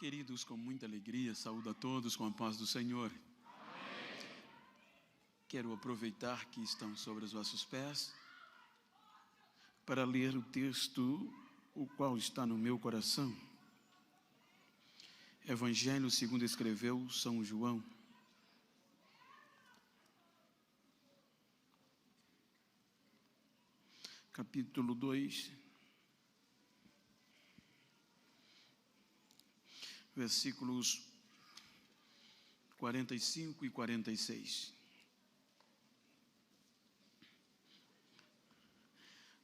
Queridos, com muita alegria, saúdo a todos com a paz do Senhor. Amém. Quero aproveitar que estão sobre os vossos pés para ler o texto, o qual está no meu coração. Evangelho segundo escreveu São João. Capítulo 2, versículos 45 e 46.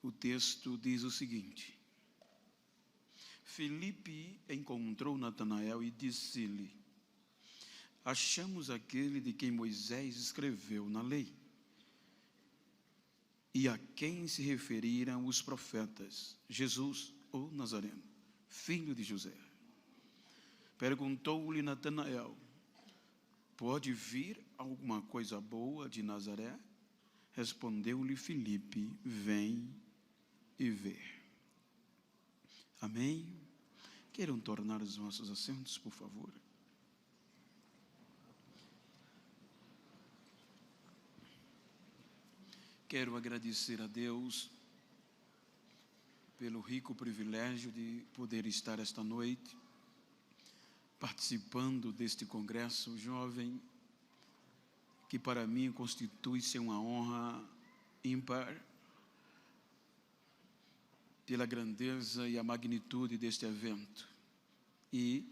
O texto diz o seguinte: Filipe encontrou Natanael e disse-lhe: achamos aquele de quem Moisés escreveu na lei, e a quem se referiram os profetas, Jesus, o Nazareno, filho de José. Perguntou-lhe Natanael: pode vir alguma coisa boa de Nazaré? Respondeu-lhe Filipe: vem e vê. Amém? Queiram tornar os vossos assentos, por favor. Quero agradecer a Deus pelo rico privilégio de poder estar esta noite participando deste congresso jovem, que para mim constitui-se uma honra ímpar, pela grandeza e a magnitude deste evento, e,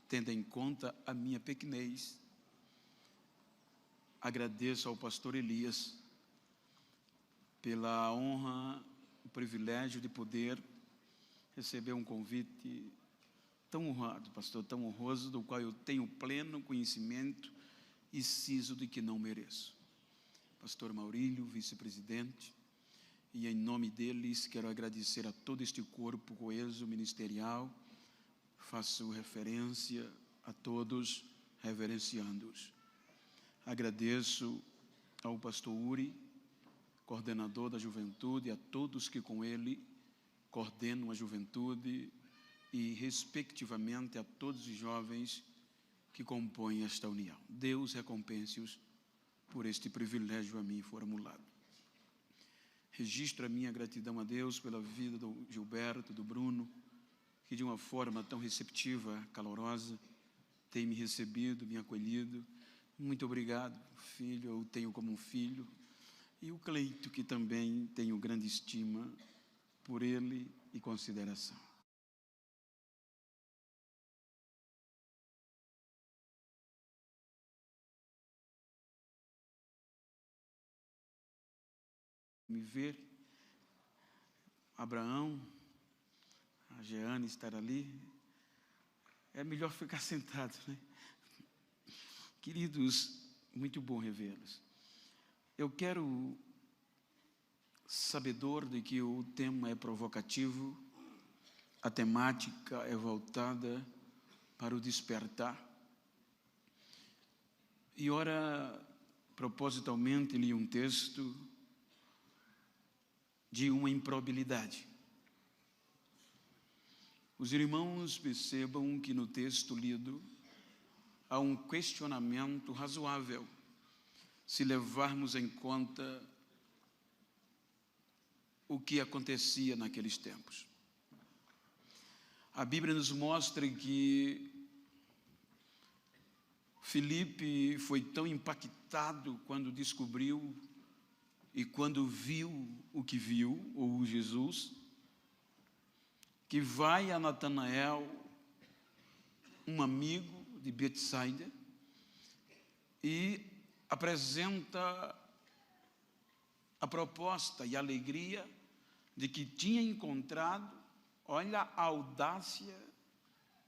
tendo em conta a minha pequenez, agradeço ao pastor Elias pela honra, o privilégio de poder receber um convite tão honrado, pastor, tão honroso, do qual eu tenho pleno conhecimento e siso de que não mereço. Pastor Maurílio, vice-presidente, e em nome deles quero agradecer a todo este corpo coeso ministerial. Faço referência a todos, reverenciando-os. Agradeço ao pastor Uri, coordenador da juventude, a todos que com ele coordenam a juventude, e respectivamente a todos os jovens que compõem esta união. Deus recompense-os por este privilégio a mim formulado. Registro a minha gratidão a Deus pela vida do Gilberto, do Bruno, que de uma forma tão receptiva, calorosa, tem me recebido, me acolhido. Muito obrigado, filho, eu o tenho como um filho. E o Cleito, que também tenho grande estima por ele e consideração. Me ver, Abraão, a Jeane estar ali, é melhor ficar sentado, né? Queridos, muito bom revê-los. Eu quero, sabedor de que o tema é provocativo, a temática é voltada para o despertar, e ora, propositalmente li um texto de uma improbabilidade. Os irmãos percebam que no texto lido há um questionamento razoável, se levarmos em conta o que acontecia naqueles tempos. A Bíblia nos mostra que Filipe foi tão impactado quando descobriu e quando viu o que viu, ou Jesus, que vai a Natanael, um amigo de Betsaida, e apresenta a proposta e a alegria de que tinha encontrado, olha a audácia,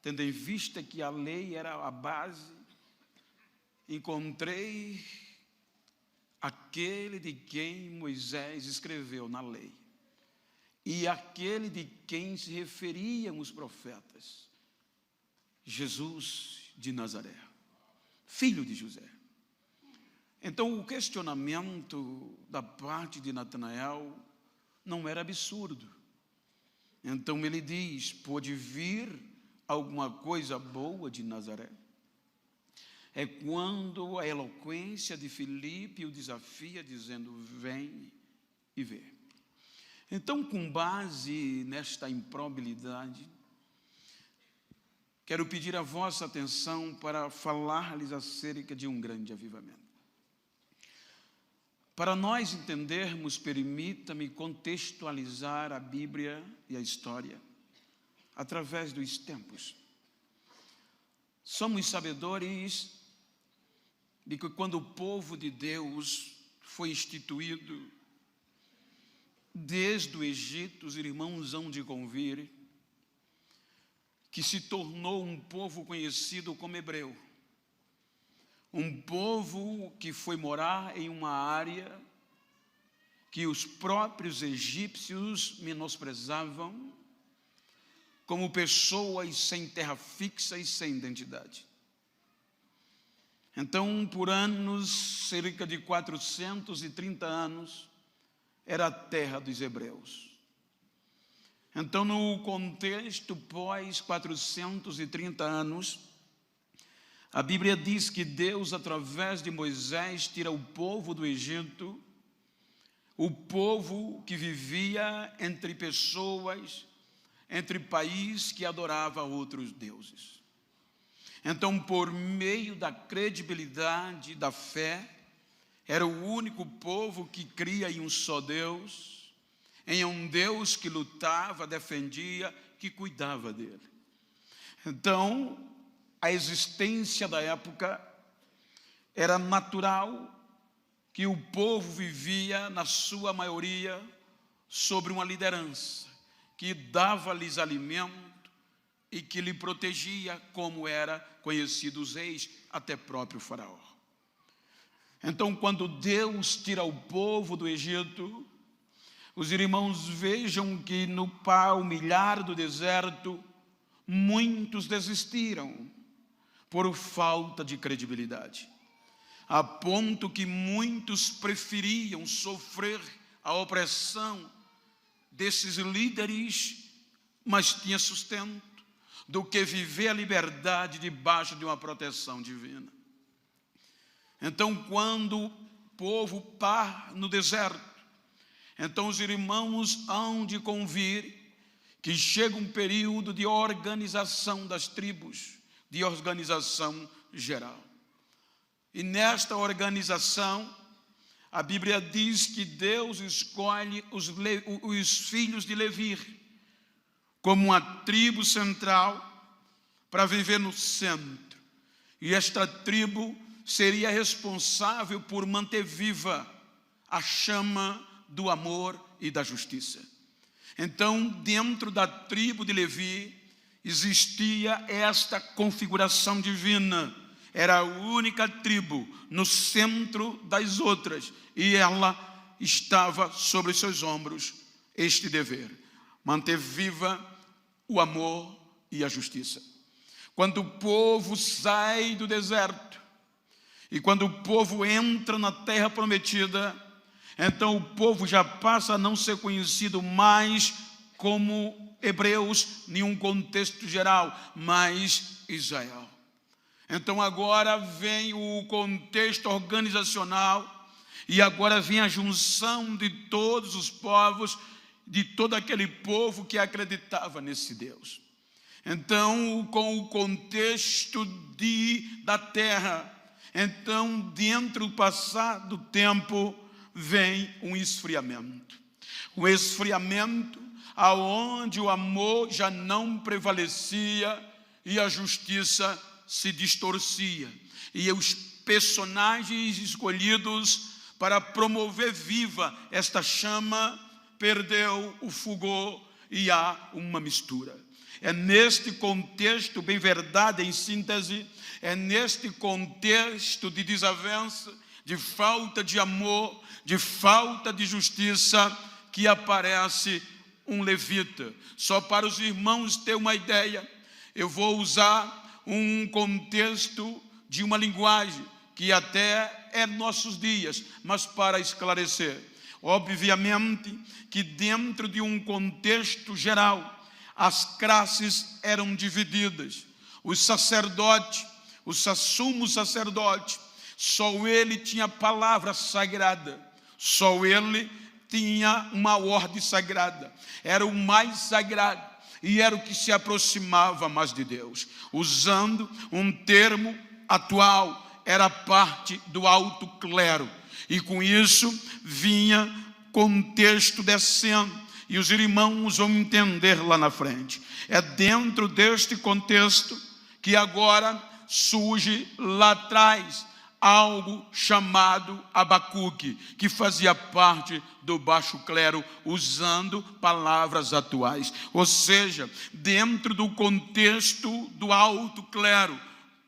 tendo em vista que a lei era a base, encontrei aquele de quem Moisés escreveu na lei, e aquele de quem se referiam os profetas, Jesus de Nazaré, filho de José. Então, o questionamento da parte de Natanael não era absurdo. Então, ele diz: pode vir alguma coisa boa de Nazaré? É quando a eloquência de Filipe o desafia, dizendo: vem e vê. Então, com base nesta improbabilidade, quero pedir a vossa atenção para falar-lhes acerca de um grande avivamento. Para nós entendermos, permita-me contextualizar a Bíblia e a história através dos tempos. Somos sabedores de que quando o povo de Deus foi instituído, desde o Egito, os irmãos hão de convir, que se tornou um povo conhecido como hebreu. Um povo que foi morar em uma área que os próprios egípcios menosprezavam como pessoas sem terra fixa e sem identidade. Então, por anos, cerca de 430 anos, era a terra dos hebreus. Então, no contexto pós 430 anos, a Bíblia diz que Deus, através de Moisés, tira o povo do Egito, o povo que vivia entre pessoas, entre países que adoravam outros deuses. Então, por meio da credibilidade da fé, era o único povo que cria em um só Deus, em um Deus que lutava, defendia, que cuidava dele. Então, a existência da época era natural que o povo vivia, na sua maioria, sobre uma liderança que dava-lhes alimento e que lhe protegia, como era conhecido os reis, até próprio faraó. Então, quando Deus tira o povo do Egito, os irmãos vejam que no palmilhar do deserto, muitos desistiram por falta de credibilidade, a ponto que muitos preferiam sofrer a opressão desses líderes, mas tinha sustento, do que viver a liberdade debaixo de uma proteção divina. Então, quando o povo para no deserto, então os irmãos hão de convir que chega um período de organização das tribos, de organização geral. E nesta organização, a Bíblia diz que Deus escolhe os filhos de Levi como uma tribo central para viver no centro. E esta tribo seria responsável por manter viva a chama do amor e da justiça. Então, dentro da tribo de Levi, existia esta configuração divina. Era a única tribo no centro das outras, e ela estava sobre seus ombros este dever: manter viva o amor e a justiça. Quando o povo sai do deserto e quando o povo entra na terra prometida, então o povo já passa a não ser conhecido mais como hebreus, em um contexto geral, mas Israel. Então agora vem o contexto organizacional e agora vem a junção de todos os povos, de todo aquele povo que acreditava nesse Deus. Então, com o contexto da terra, então, dentro do passar do tempo, vem um esfriamento. Um esfriamento aonde o amor já não prevalecia e a justiça se distorcia. E os personagens escolhidos para promover viva esta chama perdeu o fulgor e há uma mistura. É neste contexto, bem verdade, em síntese, é neste contexto de desavença, de falta de amor, de falta de justiça, que aparece um levita. Só para os irmãos terem uma ideia, eu vou usar um contexto de uma linguagem que até é nossos dias, mas para esclarecer. Obviamente que dentro de um contexto geral, as classes eram divididas. Os sacerdotes, o sumo sacerdote, só ele tinha palavra sagrada, só ele tinha uma ordem sagrada, era o mais sagrado e era o que se aproximava mais de Deus. Usando um termo atual, era parte do alto clero, e com isso vinha contexto descendo, e os irmãos vão entender lá na frente. É dentro deste contexto que agora surge lá atrás algo chamado Abacuque, que fazia parte do baixo clero, usando palavras atuais. Ou seja, dentro do contexto do alto clero,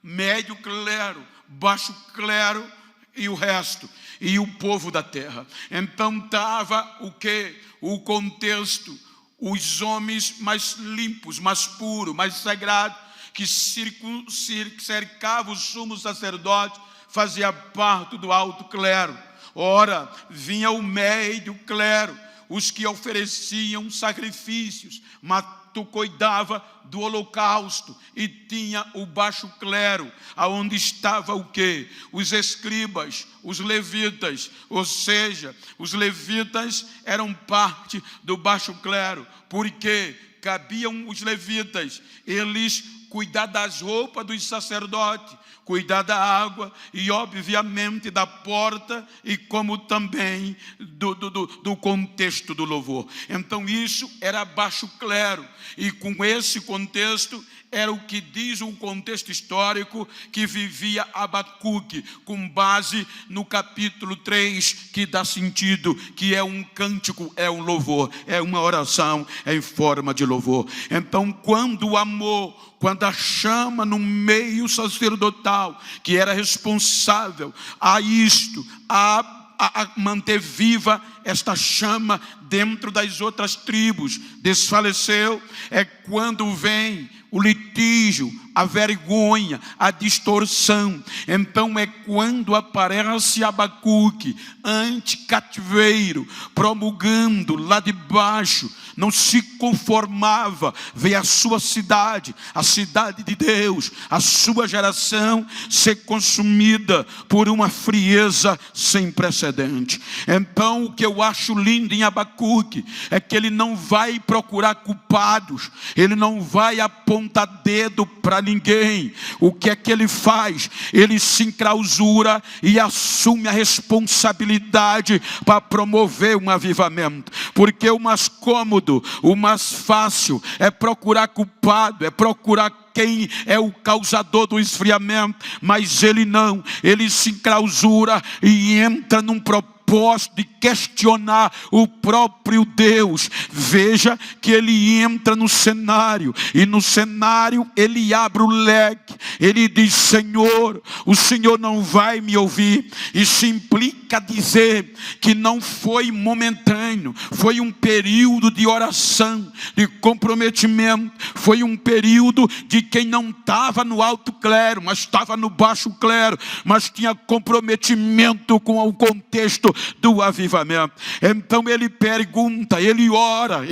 médio clero, baixo clero e o resto, e o povo da terra. Então estava o quê? O contexto, os homens mais limpos, mais puros, mais sagrados, que cercavam o sumo sacerdote, fazia parte do alto clero. Ora, vinha o médio clero, os que ofereciam sacrifícios, mas tu cuidava do holocausto, e tinha o baixo clero, aonde estava o quê? Os escribas, os levitas, ou seja, os levitas eram parte do baixo clero, porque cabiam os levitas, eles cuidar das roupas dos sacerdotes, cuidar da água e obviamente da porta, e como também do contexto do louvor. Então isso era baixo clero, e com esse contexto era o que diz um contexto histórico que vivia Abacuque, com base no capítulo 3, que dá sentido, que é um cântico, é um louvor, é uma oração em forma de louvor. Então quando o amor, quando a chama no meio sacerdotal, que era responsável a isto, a manter viva esta chama dentro das outras tribos, desfaleceu, é quando vem o litígio, a vergonha, a distorção. Então é quando aparece Abacuque, anti-cativeiro, promulgando lá de baixo, não se conformava ver a sua cidade, a cidade de Deus, a sua geração ser consumida por uma frieza sem precedente. Então o que eu acho lindo em Abacuque é que ele não vai procurar culpados, ele não vai apontar dedo para ninguém. O que é que ele faz? Ele se enclausura e assume a responsabilidade para promover um avivamento, porque o mais cômodo, o mais fácil é procurar culpado, é procurar quem é o causador do esfriamento, mas ele não, ele se enclausura e entra num propósito de questionar o próprio Deus. Veja que ele entra no cenário, e no cenário ele abre o leque, ele diz: Senhor, o Senhor não vai me ouvir. Isso implica dizer que não foi momentâneo, foi um período de oração, de comprometimento, foi um período de quem não estava no alto clero, mas estava no baixo clero, mas tinha comprometimento com o contexto do avivamento. Então ele pergunta, ele ora,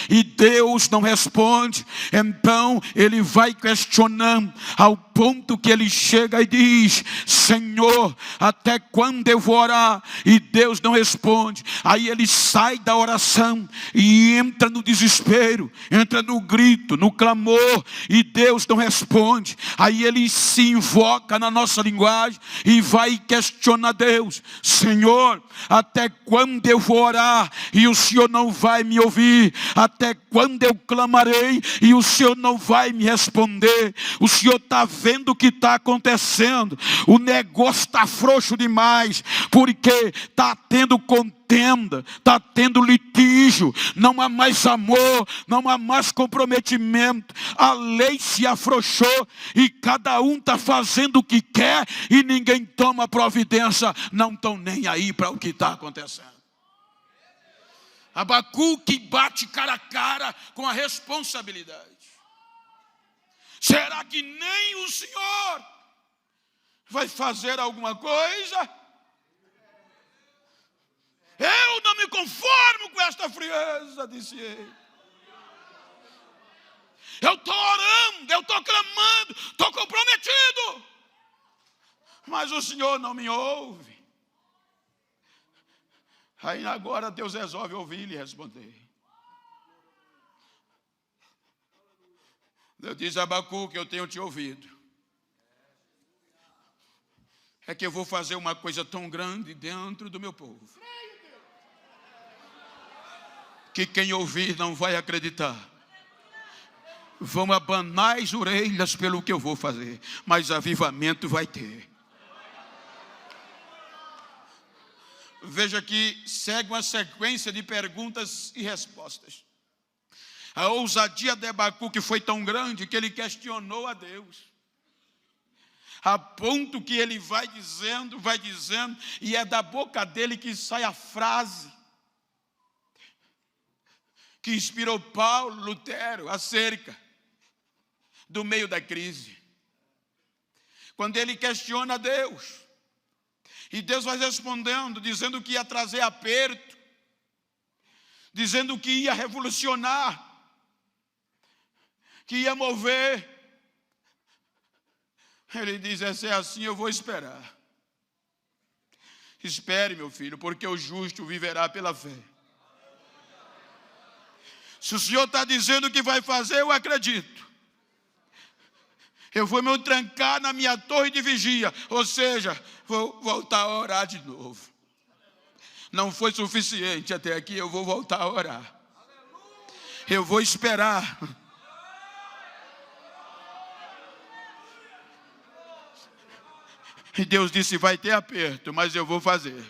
e Deus não responde. Então ele vai questionando, ao ponto que ele chega e diz: Senhor, até quando eu vou orar? E Deus não responde. Aí ele sai da oração e entra no desespero, entra no grito, no clamor, e Deus não responde. Aí ele se invoca na nossa linguagem e vai questionar Deus: Senhor, até quando eu vou orar e o Senhor não vai me ouvir? Até quando eu clamarei e o Senhor não vai me responder? O Senhor está vendo o que está acontecendo, o negócio está frouxo demais, porque está tendo contenda, está tendo litígio, não há mais amor, não há mais comprometimento, a lei se afrouxou e cada um está fazendo o que quer e ninguém toma providência, não estão nem aí para o que está acontecendo. Abacuque bate cara a cara com a responsabilidade. Será que nem o Senhor vai fazer alguma coisa? Eu não me conformo com esta frieza, disse ele. Eu estou orando, eu estou clamando, estou comprometido. Mas o Senhor não me ouve. Aí agora Deus resolve ouvir e lhe responder. Deus diz: Abacuque, eu tenho te ouvido. É que eu vou fazer uma coisa tão grande dentro do meu povo, que quem ouvir não vai acreditar. Vão abanar as orelhas pelo que eu vou fazer, mas avivamento vai ter. Veja que segue uma sequência de perguntas e respostas. A ousadia de Abacuque foi tão grande que ele questionou a Deus, a ponto que ele vai dizendo, e é da boca dele que sai a frase que inspirou Paulo, Lutero, acerca do meio da crise. Quando ele questiona Deus, e Deus vai respondendo, dizendo que ia trazer aperto, dizendo que ia revolucionar, que ia mover. Ele diz: se é assim, eu vou esperar. Espere, meu filho, porque o justo viverá pela fé. Se o Senhor está dizendo que vai fazer, eu acredito. Eu vou me trancar na minha torre de vigia, ou seja, vou voltar a orar de novo. Não foi suficiente até aqui, eu vou voltar a orar. Eu vou esperar. E Deus disse: vai ter aperto, mas eu vou fazer.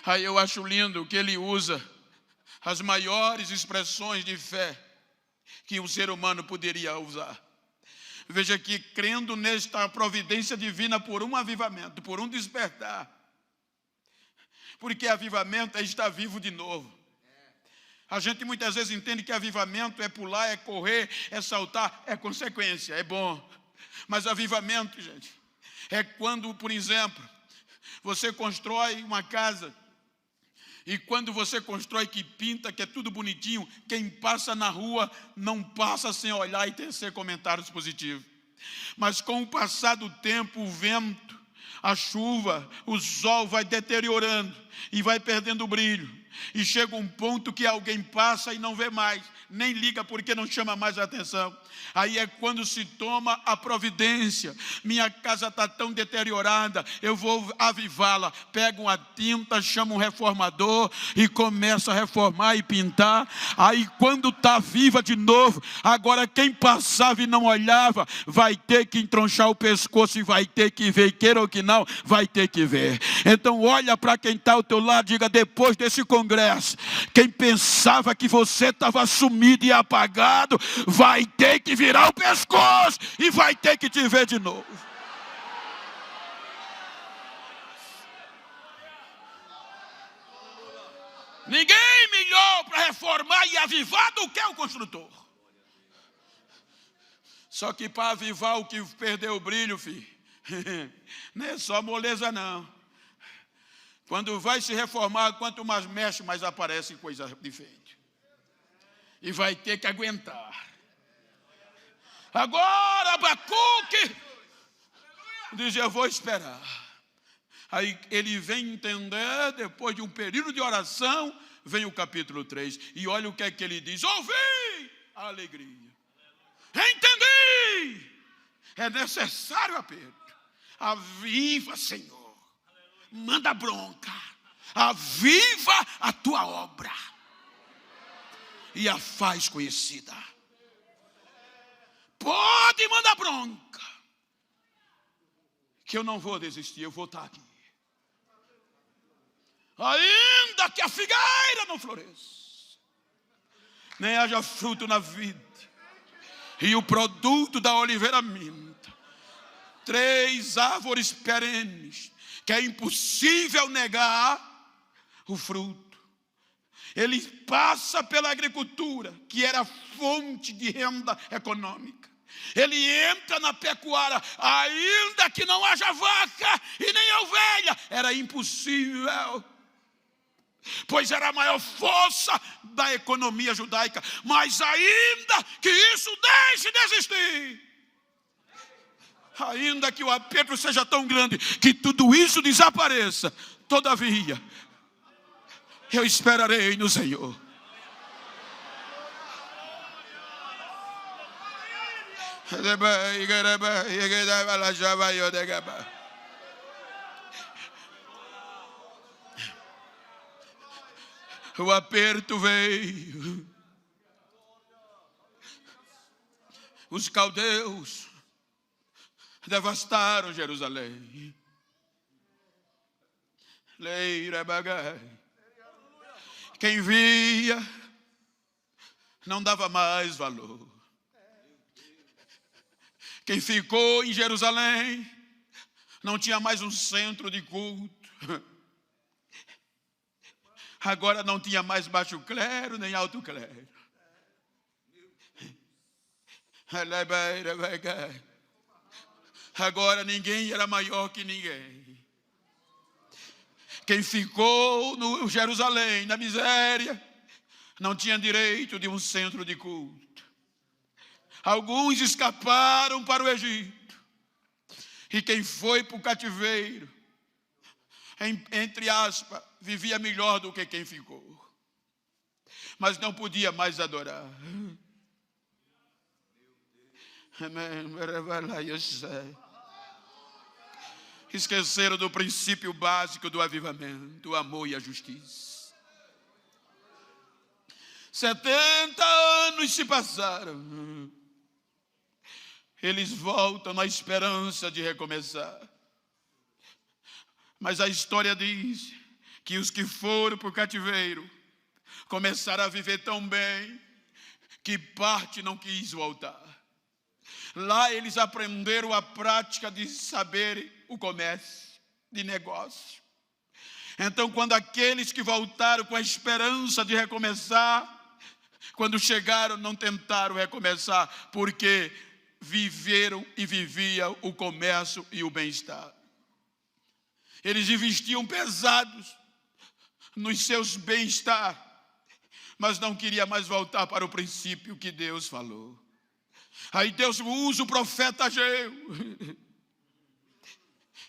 Aí eu acho lindo que ele usa as maiores expressões de fé que um ser humano poderia usar. Veja que, crendo nesta providência divina por um avivamento, por um despertar, porque avivamento é estar vivo de novo. A gente muitas vezes entende que avivamento é pular, é correr, é saltar, é consequência, é bom. Mas avivamento, gente, é quando, por exemplo, você constrói uma casa, e quando você constrói, que pinta, que é tudo bonitinho, quem passa na rua não passa sem olhar e tecer comentários positivos. Mas com o passar do tempo, o vento, a chuva, o sol vai deteriorando e vai perdendo o brilho. E chega um ponto que alguém passa e não vê mais, nem liga porque não chama mais a atenção. Aí é quando se toma a providência. Minha casa está tão deteriorada, eu vou avivá-la. Pega uma tinta, chama um reformador e começa a reformar e pintar. Aí quando está viva de novo, agora quem passava e não olhava vai ter que entronchar o pescoço e vai ter que ver, queira ou que não, vai ter que ver. Então olha para quem está ao teu lado, diga: depois desse congresso, quem pensava que você estava sumido e apagado, vai ter que virar o pescoço e vai ter que te ver de novo. Ninguém melhor para reformar e avivar do que o construtor. Só que para avivar o que perdeu o brilho, filho, não é só moleza não. Quando vai se reformar, quanto mais mexe, mais aparece coisa diferente. E vai ter que aguentar. Agora Abacuque diz: eu vou esperar. Aí ele vem entender, depois de um período de oração, vem o capítulo 3. E olha o que é que ele diz: ouvi a alegria. Entendi. É necessário aperto. Aviva, Senhor. Manda bronca. Aviva a tua obra. E a faz conhecida. Pode mandar bronca, que eu não vou desistir, eu vou estar aqui. Ainda que a figueira não floresça, nem haja fruto na vida, e o produto da oliveira minta, 3 árvores perenes, que é impossível negar o fruto. Ele passa pela agricultura, que era fonte de renda econômica. Ele entra na pecuária, ainda que não haja vaca e nem ovelha, era impossível pois era a maior força da economia judaica. Mas ainda que isso deixe de existir, ainda que o aperto seja tão grande, que tudo isso desapareça, todavia, eu esperarei no Senhor. O aperto veio. Os caldeus devastaram Jerusalém. Quem via não dava mais valor. Quem ficou em Jerusalém não tinha mais um centro de culto. Agora não tinha mais baixo clero nem alto clero. Agora ninguém era maior que ninguém. Quem ficou no Jerusalém, na miséria, não tinha direito de um centro de culto. Alguns escaparam para o Egito. E quem foi para o cativeiro, entre aspas, vivia melhor do que quem ficou. Mas não podia mais adorar. Esqueceram do princípio básico do avivamento, o amor e a justiça. 70 anos se passaram. Eles voltam na esperança de recomeçar. Mas a história diz que os que foram para o cativeiro começaram a viver tão bem que parte não quis voltar. Lá eles aprenderam a prática de saber o comércio, de negócio. Então, quando aqueles que voltaram com a esperança de recomeçar, quando chegaram, não tentaram recomeçar, porque viveram e viviam o comércio e o bem-estar. Eles investiam pesados nos seus bem-estar, mas não queria mais voltar para o princípio que Deus falou. Aí Deus usa o profeta Ageu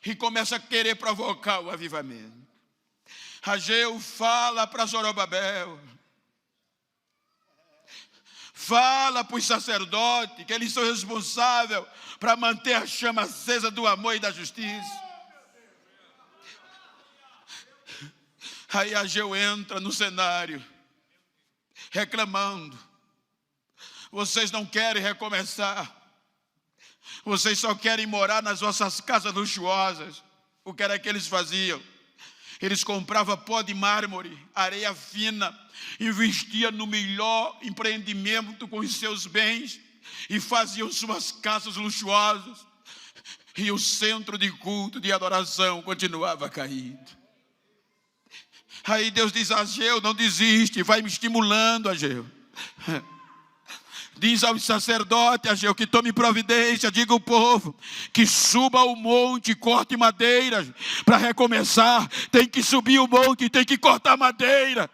e começa a querer provocar o avivamento. Ageu fala para Zorobabel, fala para os sacerdotes que eles são responsáveis para manter a chama acesa do amor e da justiça. Aí Ageu entra no cenário reclamando: vocês não querem recomeçar, vocês só querem morar nas vossas casas luxuosas. O que era que eles faziam? Eles compravam pó de mármore, areia fina, investiam no melhor empreendimento com os seus bens e faziam suas casas luxuosas. E o centro de culto, de adoração, continuava caído. Aí Deus diz a Ageu: não desiste, vai me estimulando, Ageu. Diz aos sacerdotes, Ageu, que tome providência, diga ao povo que suba ao monte, corte madeiras para recomeçar. Tem que subir o monte, tem que cortar madeira.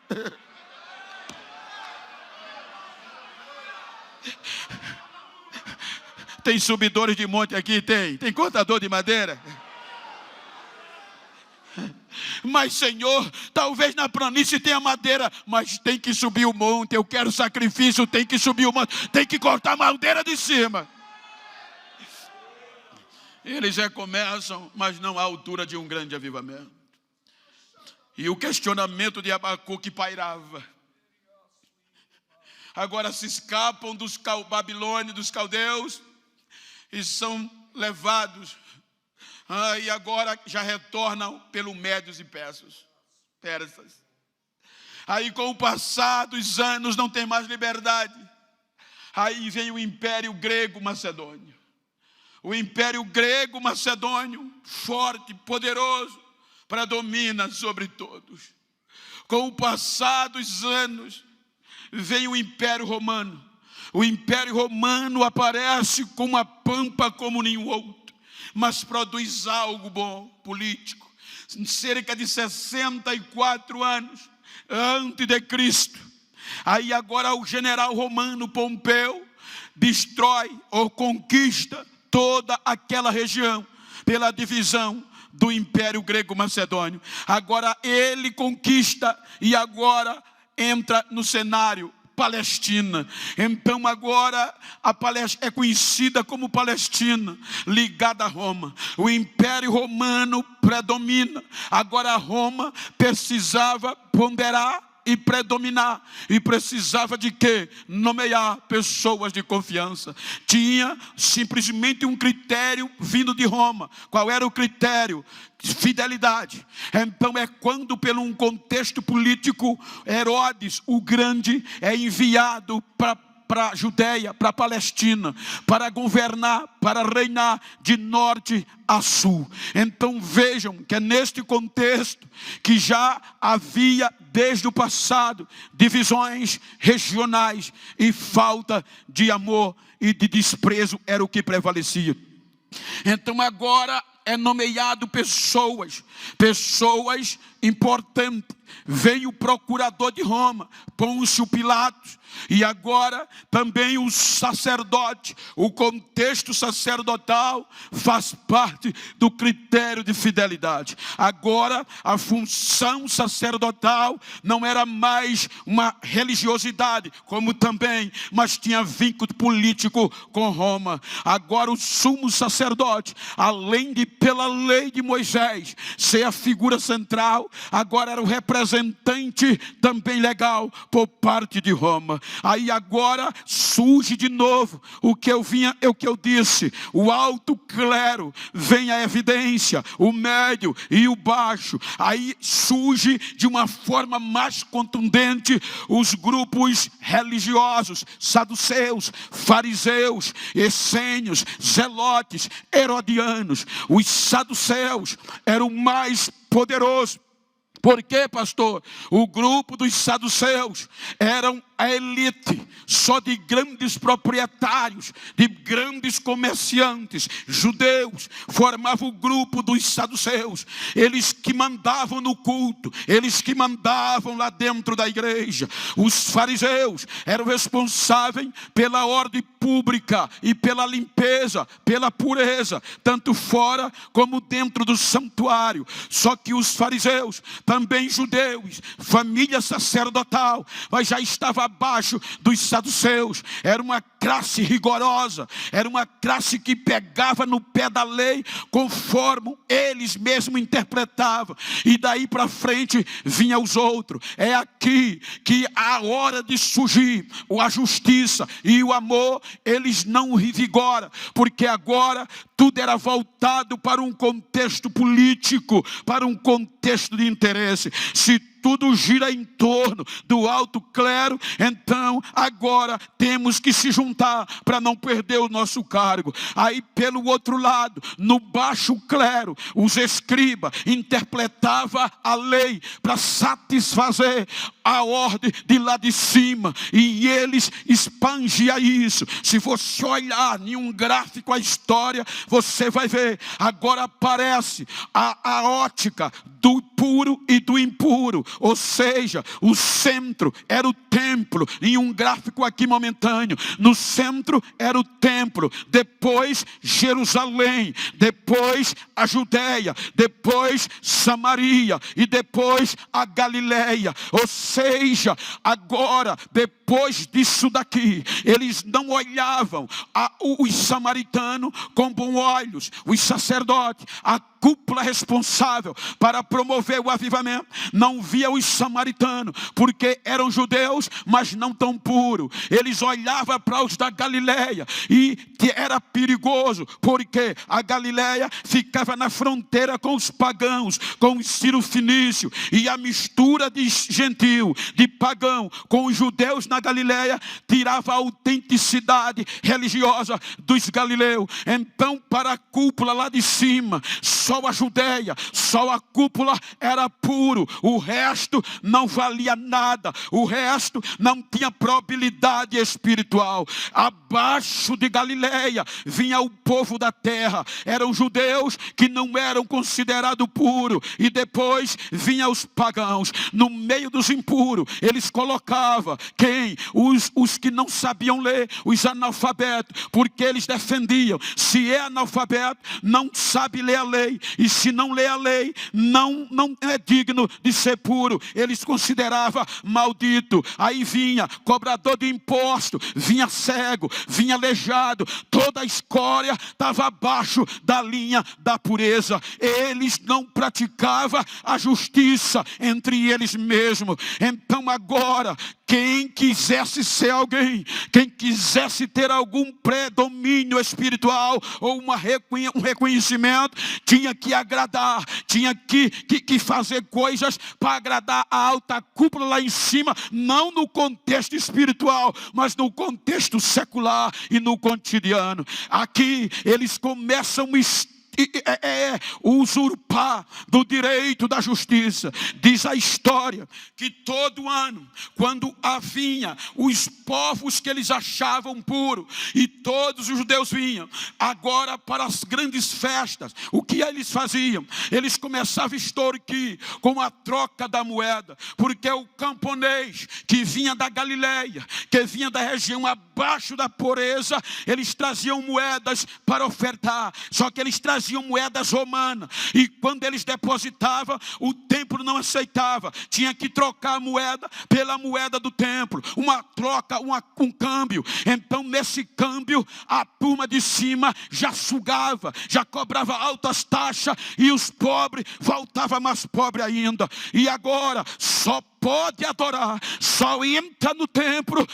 Tem subidores de monte aqui? Tem cortador de madeira? Mas Senhor, talvez na planície tenha madeira, mas tem que subir o monte. Eu quero sacrifício, tem que subir o monte, tem que cortar a madeira de cima. Eles recomeçam, mas não à altura de um grande avivamento. E o questionamento de Abacuque pairava. Agora se escapam dos babilônios, dos caldeus, e são levados. E agora já retornam pelo médios e persas. Aí com o passar dos anos não tem mais liberdade. Aí vem o Império Grego Macedônio. O Império Grego Macedônio, forte, poderoso, predomina sobre todos. Com o passar dos anos, vem o Império Romano. O Império Romano aparece com uma pampa como nenhum outro, mas produz algo bom, político. Em cerca de 64 anos, antes de Cristo. Aí agora o general romano Pompeu destrói ou conquista toda aquela região pela divisão do Império Grego-Macedônio. Agora ele conquista e agora entra no cenário Palestina. Então agora a Palestina é conhecida como Palestina, ligada a Roma. O Império Romano predomina. Agora Roma precisava ponderar e predominar, e precisava de quê? Nomear pessoas de confiança. Tinha simplesmente um critério vindo de Roma. Qual era o critério? Fidelidade. Então é quando, pelo um contexto político, Herodes o Grande é enviado para a Judeia, para a Palestina, para governar, para reinar de norte a sul. Então vejam que é neste contexto que já havia desde o passado divisões regionais e falta de amor e de desprezo era o que prevalecia. Então agora é nomeado pessoas importantes. Veio o procurador de Roma, Pôncio Pilatos, e agora também o sacerdote. O contexto sacerdotal faz parte do critério de fidelidade. Agora a função sacerdotal não era mais uma religiosidade, como também, mas tinha vínculo político com Roma. Agora o sumo sacerdote, além de pela lei de Moisés ser a figura central, agora era o representante também legal por parte de Roma. Aí agora surge de novo o que eu disse, o alto clero, vem a evidência, o médio e o baixo. Aí surge de uma forma mais contundente os grupos religiosos, saduceus, fariseus, essênios, zelotes, herodianos. Os saduceus eram mais poderosos. Por quê, pastor? O grupo dos saduceus eram a elite, só de grandes proprietários, de grandes comerciantes, judeus, formava o grupo dos saduceus. Eles que mandavam no culto, eles que mandavam lá dentro da igreja. Os fariseus eram responsáveis pela ordem pública e pela limpeza, pela pureza, tanto fora como dentro do santuário. Só que os fariseus, também judeus, família sacerdotal, mas já estava abaixo dos saduceus. Era uma classe rigorosa, era uma classe que pegava no pé da lei conforme eles mesmos interpretavam, e daí para frente vinha os outros. É aqui que a hora de surgir a justiça e o amor, eles não revigoram, porque agora tudo era voltado para um contexto político, para um contexto de interesse. Se tudo gira em torno do alto clero, então agora temos que se juntar para não perder o nosso cargo. Aí pelo outro lado, no baixo clero, os escribas interpretavam a lei para satisfazer a ordem de lá de cima, e eles expandiam isso. Se você olhar em um gráfico a história, você vai ver, agora aparece a ótica do puro e do impuro, ou seja, o centro era o templo. Em um gráfico aqui momentâneo, no centro era o templo, depois Jerusalém, depois a Judeia, depois Samaria e depois a Galileia. Ou seja, agora depois disso daqui, eles não olhavam os samaritanos com bons olhos, os sacerdotes, a cúpula responsável para promover o avivamento, não via os samaritanos, porque eram judeus, mas não tão puros. Eles olhavam para os da Galileia, e que era perigoso, porque a Galileia ficava na fronteira com os pagãos, com os sírio-fenícios, e a mistura de gentil, de pagão, com os judeus na na Galileia tirava a autenticidade religiosa dos galileus. Então, para a cúpula lá de cima, só a Judeia, só a cúpula era puro. O resto não valia nada. O resto não tinha probabilidade espiritual. Abaixo de Galileia vinha o povo da terra. Eram judeus que não eram considerados puros. E depois vinha os pagãos. No meio dos impuros, eles colocavam quem? Os que não sabiam ler, os analfabetos, porque eles defendiam: se é analfabeto, não sabe ler a lei, e se não lê a lei, não é digno de ser puro. Eles consideravam maldito. Aí vinha cobrador de imposto, vinha cego, vinha aleijado, toda a escória estava abaixo da linha da pureza. Eles não praticavam a justiça entre eles mesmos. Então agora, quem quisesse ser alguém, quem quisesse ter algum predomínio espiritual ou um reconhecimento, tinha que agradar, tinha que fazer coisas para agradar a alta cúpula lá em cima, não no contexto espiritual, mas no contexto secular e no cotidiano. Aqui eles começam usurpar do direito da justiça. Diz a história que todo ano, quando vinha os povos que eles achavam puros, e todos os judeus vinham agora para as grandes festas, o que eles faziam? Eles começavam a extorquir com a troca da moeda, porque o camponês que vinha da Galileia, que vinha da região abaixo da pureza, eles traziam moedas para ofertar, só que eles traziam moedas romanas, e quando eles depositavam, o templo não aceitava, tinha que trocar a moeda pela moeda do templo, uma troca, um câmbio. Então nesse câmbio, a turma de cima já sugava, já cobrava altas taxas, e os pobres voltavam mais pobres ainda. E agora só pode adorar, só entra no templo,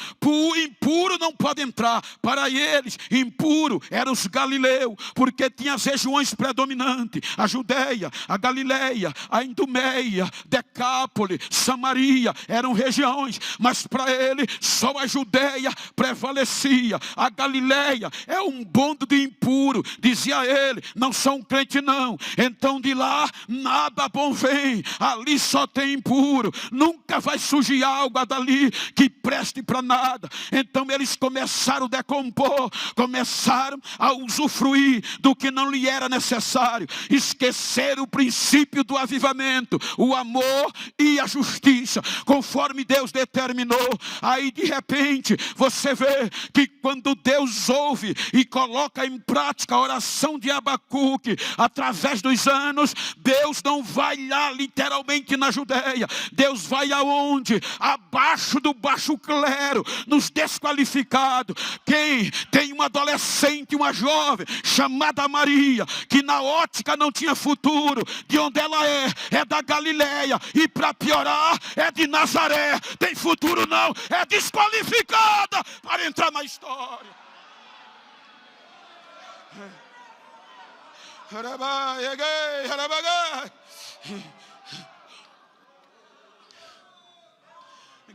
impuro não pode entrar. Para eles, impuro eram os galileus, porque tinha as regiões predominantes: a Judeia, a Galileia, a Idumeia, Decápolis, Samaria, eram regiões, mas para ele só a Judeia prevalecia. A Galileia é um bando de impuro, dizia ele, não são crente não, então de lá nada bom vem, ali só tem impuro, nunca vai surgir água dali que preste para nada. Então eles começaram a decompor, começaram a usufruir do que não lhe era necessário, esqueceram o princípio do avivamento, o amor e a justiça, conforme Deus determinou. Aí de repente você vê que quando Deus ouve e coloca em prática a oração de Abacuque através dos anos, Deus não vai lá literalmente na Judeia, Deus vai aonde? Abaixo do baixo clero, nos desqualificados. Quem tem uma adolescente, uma jovem chamada Maria, que na ótica não tinha futuro, de onde ela é da Galileia, e para piorar é de Nazaré, tem futuro não, é desqualificada para entrar na história.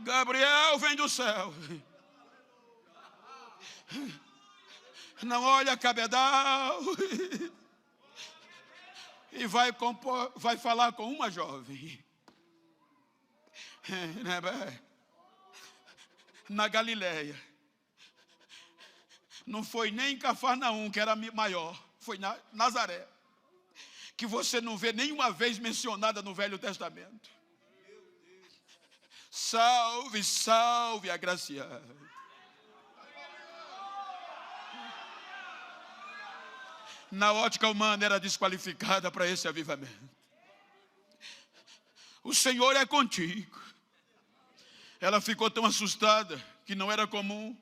Gabriel vem do céu, não olha cabedal, e vai falar com uma jovem na Galileia. Não foi nem em Cafarnaum, que era maior, foi na Nazaré, que você não vê nenhuma vez mencionada no Velho Testamento. Salve, salve, agraciado. Na ótica humana era desqualificada para esse avivamento. O Senhor é contigo. Ela ficou tão assustada, que não era comum,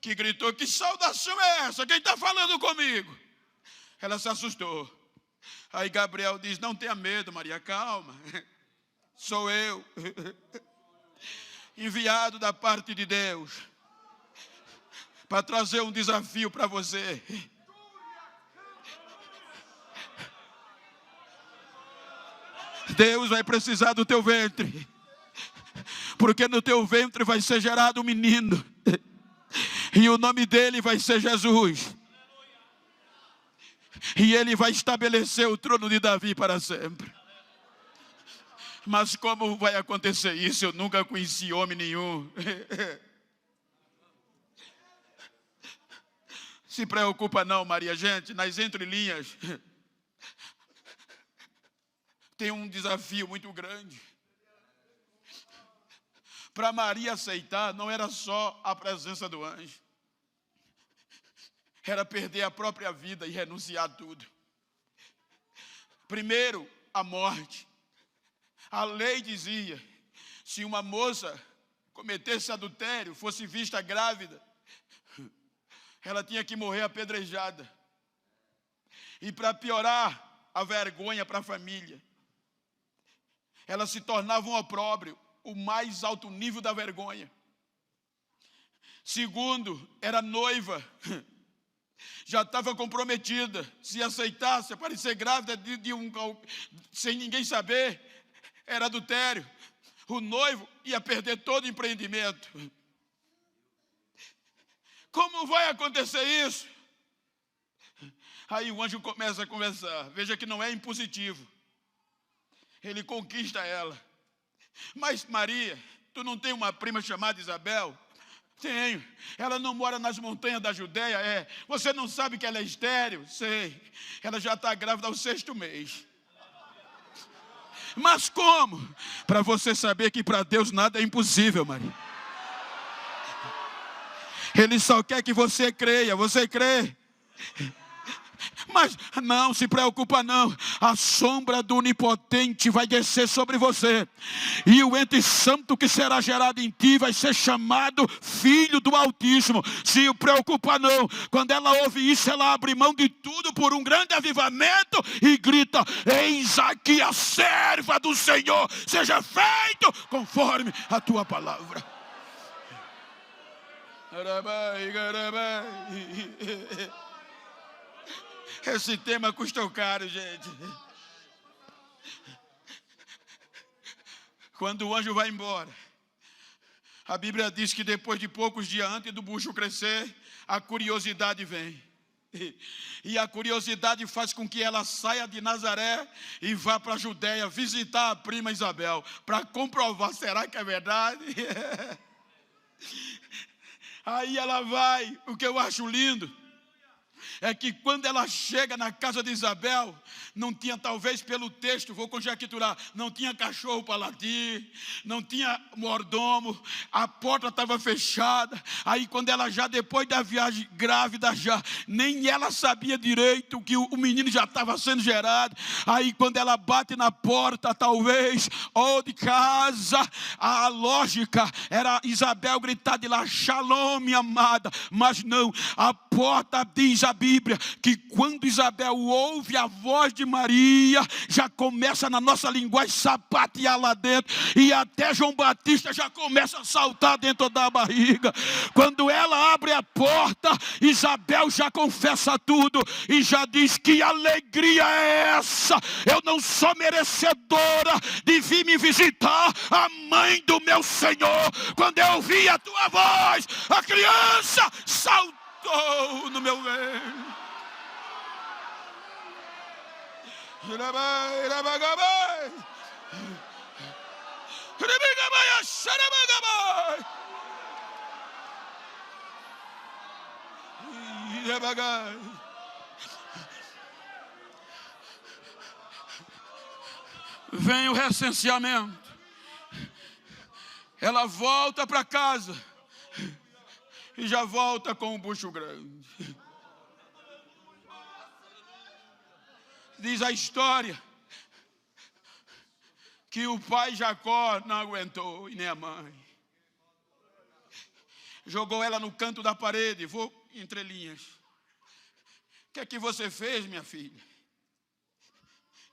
que gritou: que saudação é essa? Quem está falando comigo? Ela se assustou. Aí Gabriel diz: não tenha medo, Maria, calma. Sou eu, enviado da parte de Deus, para trazer um desafio para você. Deus vai precisar do teu ventre, porque no teu ventre vai ser gerado um menino, e o nome dele vai ser Jesus. E ele vai estabelecer o trono de Davi para sempre. Mas como vai acontecer isso? Eu nunca conheci homem nenhum. Se preocupa não, Maria. Gente, nas entrelinhas, tem um desafio muito grande. Para Maria aceitar, não era só a presença do anjo. Era perder a própria vida e renunciar a tudo. Primeiro, a morte. A lei dizia, se uma moça cometesse adultério, fosse vista grávida, ela tinha que morrer apedrejada. E para piorar a vergonha para a família, ela se tornava um opróbrio, o mais alto nível da vergonha. Segundo, era noiva, já estava comprometida. Se aceitasse aparecer grávida sem ninguém saber, era adultério. O noivo ia perder todo o empreendimento. Como vai acontecer isso? Aí o anjo começa a conversar. Veja que não é impositivo. Ele conquista ela. Mas Maria, tu não tem uma prima chamada Isabel? Tenho. Ela não mora nas montanhas da Judéia? É. Você não sabe que ela é estéril? Sei. Ela já está grávida ao 6º mês. Mas como? Para você saber que para Deus nada é impossível, Maria. Ele só quer que você creia. Você crê? Mas não se preocupa não. A sombra do Onipotente vai descer sobre você. E o ente santo que será gerado em ti vai ser chamado Filho do Altíssimo. Se preocupa não. Quando ela ouve isso, ela abre mão de tudo por um grande avivamento e grita: eis aqui a serva do Senhor, seja feito conforme a tua palavra. Esse tema custou caro, gente. Quando o anjo vai embora, a Bíblia diz que depois de poucos dias antes do bucho crescer, a curiosidade vem. E a curiosidade faz com que ela saia de Nazaré e vá para a Judéia visitar a prima Isabel, para comprovar, será que é verdade? Aí ela vai. O que eu acho lindo é que quando ela chega na casa de Isabel, não tinha, talvez pelo texto, vou conjecturar, não tinha cachorro para latir, não tinha mordomo, a porta estava fechada. Aí quando ela já, depois da viagem grávida, já nem ela sabia direito que o menino já estava sendo gerado. Aí quando ela bate na porta, talvez, ou de casa, a lógica era Isabel gritar de lá: Shalom, minha amada. Mas não, a porta diz a Bíblia que quando Isabel ouve a voz de Maria, já começa na nossa linguagem sapatear lá dentro, e até João Batista já começa a saltar dentro da barriga. Quando ela abre a porta, Isabel já confessa tudo e já diz: que alegria é essa? Eu não sou merecedora de vir me visitar, a mãe do meu Senhor. Quando eu ouvi a tua voz, a criança saltou no meu ventre. Vem o recenseamento. Ela volta para casa e já volta com um bucho grande. Diz a história que o pai Jacó não aguentou, e nem a mãe. Jogou ela no canto da parede. Vou entre linhas. O que é que você fez, minha filha?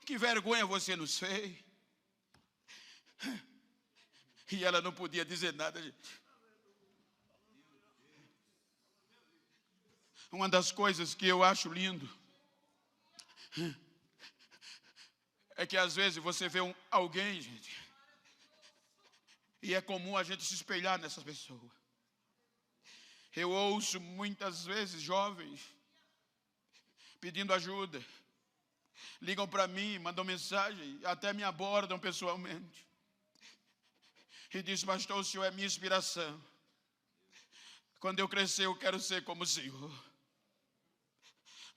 Que vergonha você nos fez. E ela não podia dizer nada, gente. Uma das coisas que eu acho lindo é que às vezes você vê alguém, gente, E é comum a gente se espelhar nessas pessoas. Eu ouço muitas vezes jovens pedindo ajuda. Ligam para mim, mandam mensagem, até me abordam pessoalmente. E diz: pastor, o senhor é minha inspiração. Quando eu crescer, eu quero ser como o senhor.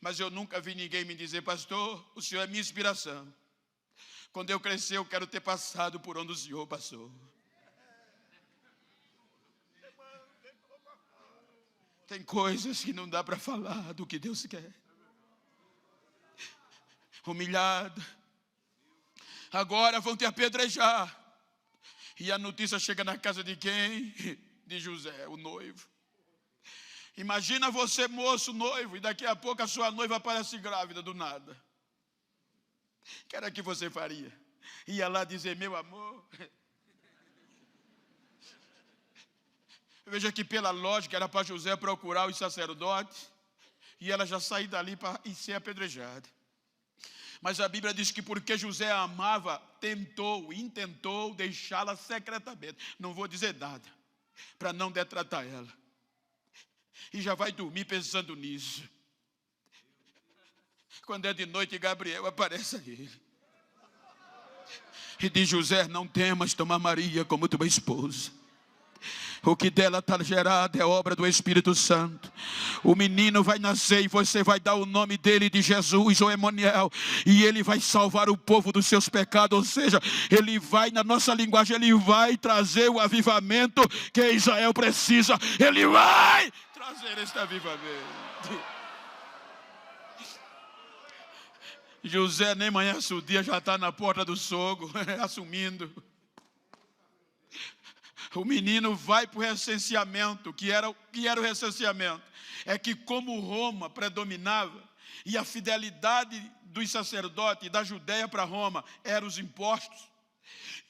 Mas eu nunca vi ninguém me dizer: pastor, o senhor é minha inspiração. Quando eu crescer, eu quero ter passado por onde o senhor passou. Tem coisas que não dá para falar do que Deus quer. Humilhado. Agora vão te apedrejar. E a notícia chega na casa de quem? De José, o noivo. Imagina você, moço, noivo, e daqui a pouco a sua noiva aparece grávida do nada. O que era que você faria? Ia lá dizer: meu amor. Veja que pela lógica era para José procurar os sacerdotes e ela já sair dali para ser apedrejada. Mas a Bíblia diz que porque José a amava, intentou deixá-la secretamente. Não vou dizer nada, para não detratar ela. E já vai dormir pensando nisso. Quando é de noite, Gabriel aparece a ele. E diz: José, não temas tomar Maria como tua esposa. O que dela está gerado é obra do Espírito Santo. O menino vai nascer e você vai dar o nome dele de Jesus ou Emanuel. E ele vai salvar o povo dos seus pecados. Ou seja, ele vai, na nossa linguagem, ele vai trazer o avivamento que Israel precisa. Ele vai trazer este avivamento. José nem amanhece o dia, já está na porta do sogro, assumindo. O menino vai para o recenseamento. Que era o recenseamento? É que como Roma predominava, e a fidelidade dos sacerdotes da Judéia para Roma eram os impostos.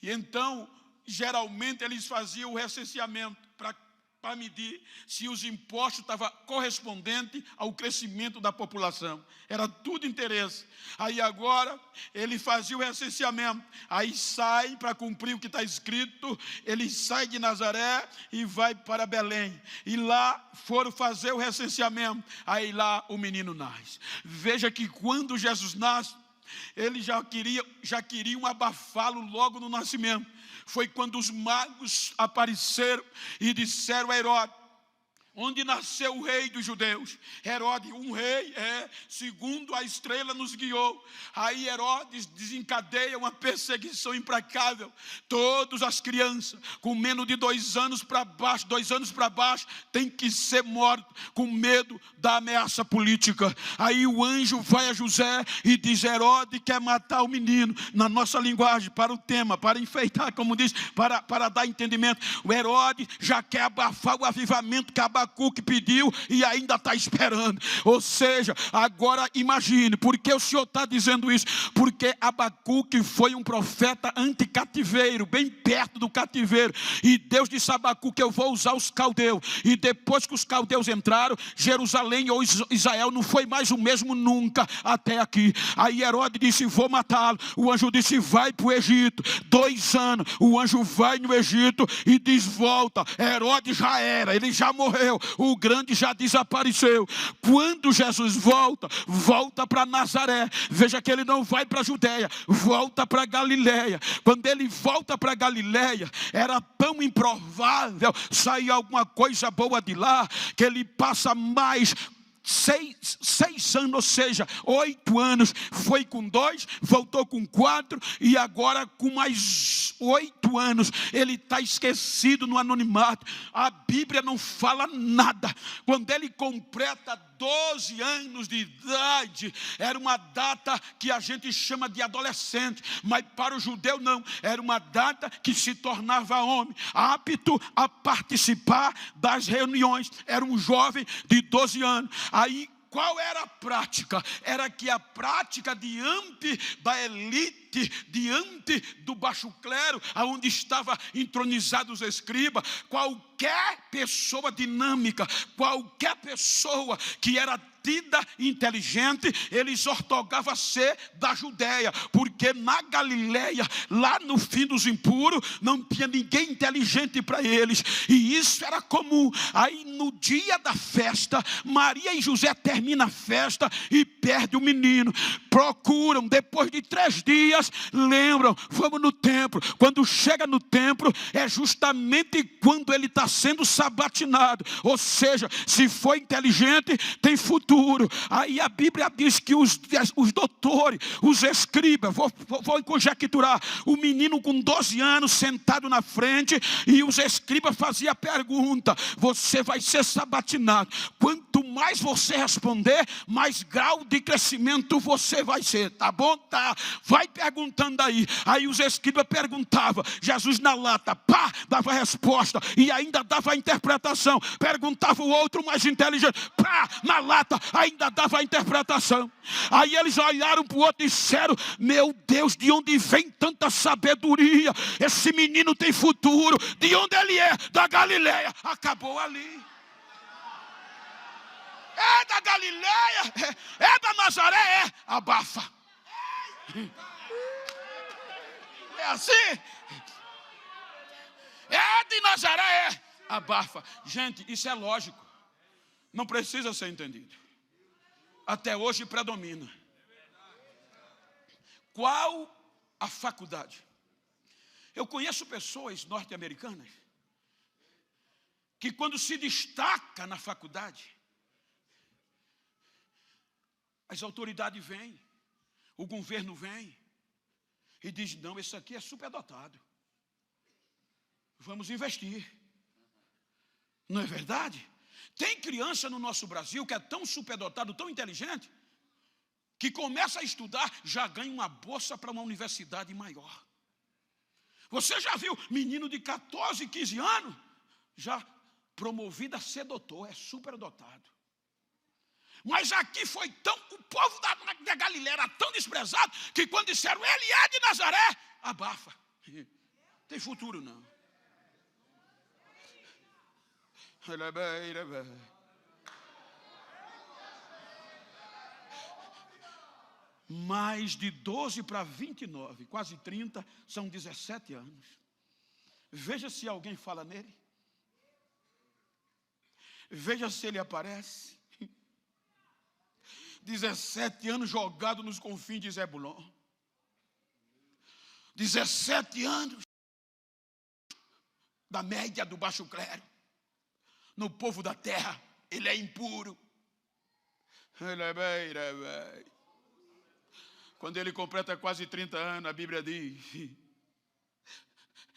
E então, geralmente eles faziam o recenseamento para medir se os impostos estavam correspondentes ao crescimento da população. Era tudo interesse. Aí agora, ele fazia o recenseamento. Aí sai para cumprir o que está escrito. Ele sai de Nazaré e vai para Belém. E lá foram fazer o recenseamento. Aí lá o menino nasce. Veja que quando Jesus nasce, eles já queriam abafá-lo logo no nascimento. Foi quando os magos apareceram e disseram a Herodes: onde nasceu o rei dos judeus? Herodes, um rei, segundo a estrela nos guiou. Aí Herodes desencadeia uma perseguição implacável. Todas as crianças com menos de 2 anos para baixo, tem que ser morto com medo da ameaça política. Aí o anjo vai a José e diz: Herodes quer matar o menino. Na nossa linguagem, para o tema, para enfeitar, como diz, para dar entendimento. O Herodes já quer abafar o avivamento que Abacuque pediu e ainda está esperando. Ou seja, agora imagine, por que o Senhor está dizendo isso? Porque Abacuque foi um profeta anticativeiro, bem perto do cativeiro. E Deus disse a Abacuque: eu vou usar os caldeus. E depois que os caldeus entraram, Jerusalém ou Israel não foi mais o mesmo nunca até aqui. Aí Herodes disse: vou matá-lo. O anjo disse: vai para o Egito. 2 anos, o anjo vai no Egito e diz: volta. Herodes já era, ele já morreu. O grande já desapareceu. Quando Jesus volta para Nazaré. Veja que ele não vai para a Judéia, volta para Galileia. Quando ele volta para Galileia, era tão improvável sair alguma coisa boa de lá, que ele passa mais 6 anos, ou seja, 8 anos. Foi com 2, voltou com 4 e agora com mais 8 anos. Ele está esquecido no anonimato. A Bíblia não fala nada. Quando ele completa 12 anos de idade, era uma data que a gente chama de adolescente, mas para o judeu não, era uma data que se tornava homem, apto a participar das reuniões. Era um jovem de 12 anos. Aí qual era a prática? Era que a prática diante da elite, diante do baixo clero, aonde estavam entronizados os escribas, qualquer pessoa dinâmica, qualquer pessoa que era tida inteligente, ele exortava ser da Judéia, porque na Galileia, lá no fim dos impuros, não tinha ninguém inteligente para eles, e isso era comum. Aí no dia da festa, Maria e José terminam a festa e perdem o menino, procuram, depois de 3 dias, lembram, vamos no templo. Quando chega no templo, é justamente quando ele está sendo sabatinado, ou seja, se for inteligente, tem futuro. Aí a Bíblia diz que os doutores, os escribas, vou conjecturar, o menino com 12 anos sentado na frente, e os escribas faziam a pergunta: você vai ser sabatinado. Quanto mais você responder, mais grau de crescimento você vai ser, tá bom? Tá, vai perguntando aí. Aí os escribas perguntavam, Jesus na lata, pá, dava a resposta, e ainda dava a interpretação. Perguntava o outro mais inteligente, pá, na lata, ainda dava a interpretação. Aí eles olharam para o outro e disseram: meu Deus, de onde vem tanta sabedoria? Esse menino tem futuro. De onde ele é? Da Galileia. Acabou ali. É da Galileia, é da Nazaré, é. Abafa. É assim? É de Nazaré, é. Abafa. Gente, isso é lógico. Não precisa ser entendido. Até hoje predomina. Qual a faculdade? Eu conheço pessoas norte-americanas que, quando se destaca na faculdade, as autoridades vêm, o governo vem e diz: não, esse aqui é superdotado, vamos investir. Não é verdade? Tem criança no nosso Brasil que é tão superdotado, tão inteligente, que começa a estudar, já ganha uma bolsa para uma universidade maior. Você já viu menino de 14, 15 anos, já promovido a ser doutor, é superdotado. Mas aqui foi tão, o povo da Galileia era tão desprezado, que quando disseram ele é de Nazaré, abafa. Tem futuro não. Mais de 12 para 29, quase 30, são 17 anos. Veja se alguém fala nele. Veja se ele aparece. 17 anos jogado nos confins de Zebulon. 17 anos da média do baixo clero. No povo da terra, ele é impuro. Quando ele completa quase 30 anos, a Bíblia diz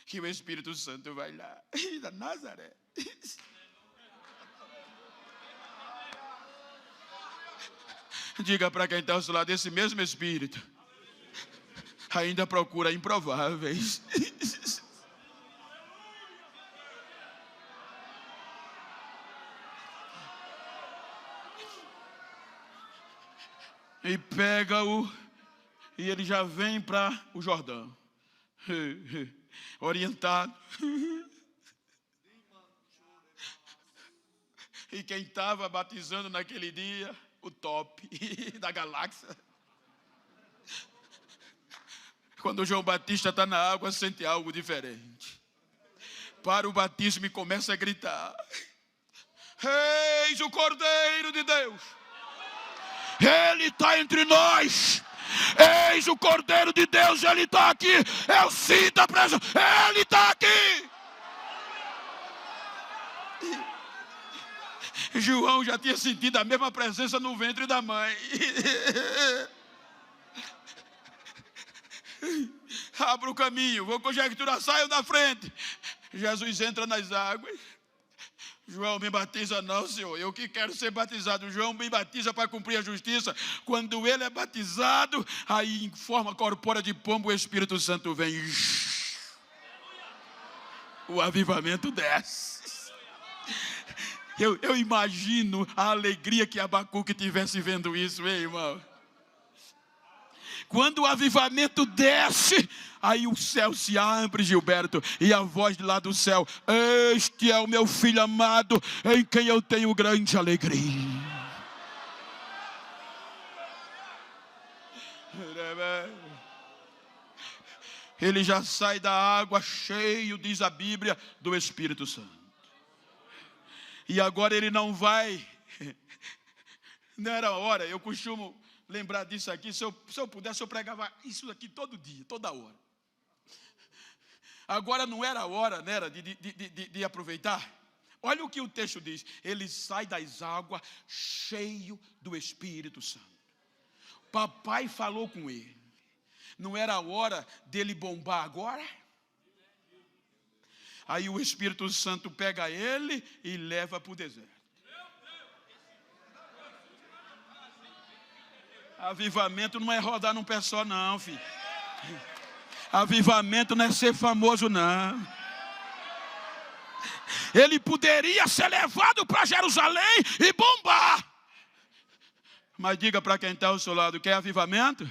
que o Espírito Santo vai lá, da Nazaré. Diga para quem está ao seu lado: esse mesmo Espírito ainda procura improváveis. E pega-o, e ele já vem para o Jordão, orientado. E quem estava batizando naquele dia, o top da galáxia. Quando o João Batista está na água, sente algo diferente. Para o batismo e começa a gritar: eis o Cordeiro de Deus, ele está entre nós. Eis o Cordeiro de Deus, ele está aqui. Eu sinto a presença, ele está aqui. João já tinha sentido a mesma presença no ventre da mãe. Abra o caminho, vou conjecturar, saiam da frente. Jesus entra nas águas. João, me batiza não, Senhor, eu que quero ser batizado. João me batiza para cumprir a justiça. Quando ele é batizado, aí em forma corpórea de pombo, o Espírito Santo vem. O avivamento desce. Eu imagino a alegria que Abacuque tivesse vendo isso, hein, irmão? Quando o avivamento desce, aí o céu se abre, Gilberto, e a voz de lá do céu: este é o meu filho amado, em quem eu tenho grande alegria. ele já sai da água cheio, diz a Bíblia, do Espírito Santo. E agora ele não vai, não era hora, eu costumo lembrar disso aqui, se eu pudesse eu pregava isso aqui todo dia, toda hora. Agora não era hora, não era de aproveitar. Olha o que o texto diz, ele sai das águas cheio do Espírito Santo. Papai falou com ele, não era hora dele bombar agora? Aí o Espírito Santo pega ele e leva para o deserto. Avivamento não é rodar num pé só não, filho. Avivamento não é ser famoso não. Ele poderia ser levado para Jerusalém e bombar. Mas diga para quem está ao seu lado, quer avivamento?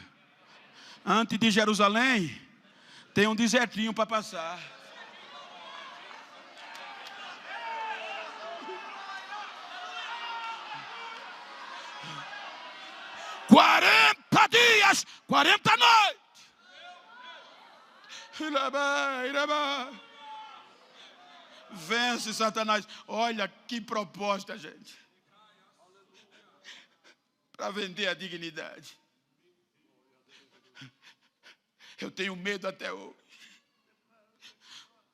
Antes de Jerusalém, tem um desertinho para passar. 40 dias, 40 noites. Vence Satanás. Olha que proposta, gente. Para vender a dignidade. Eu tenho medo até hoje.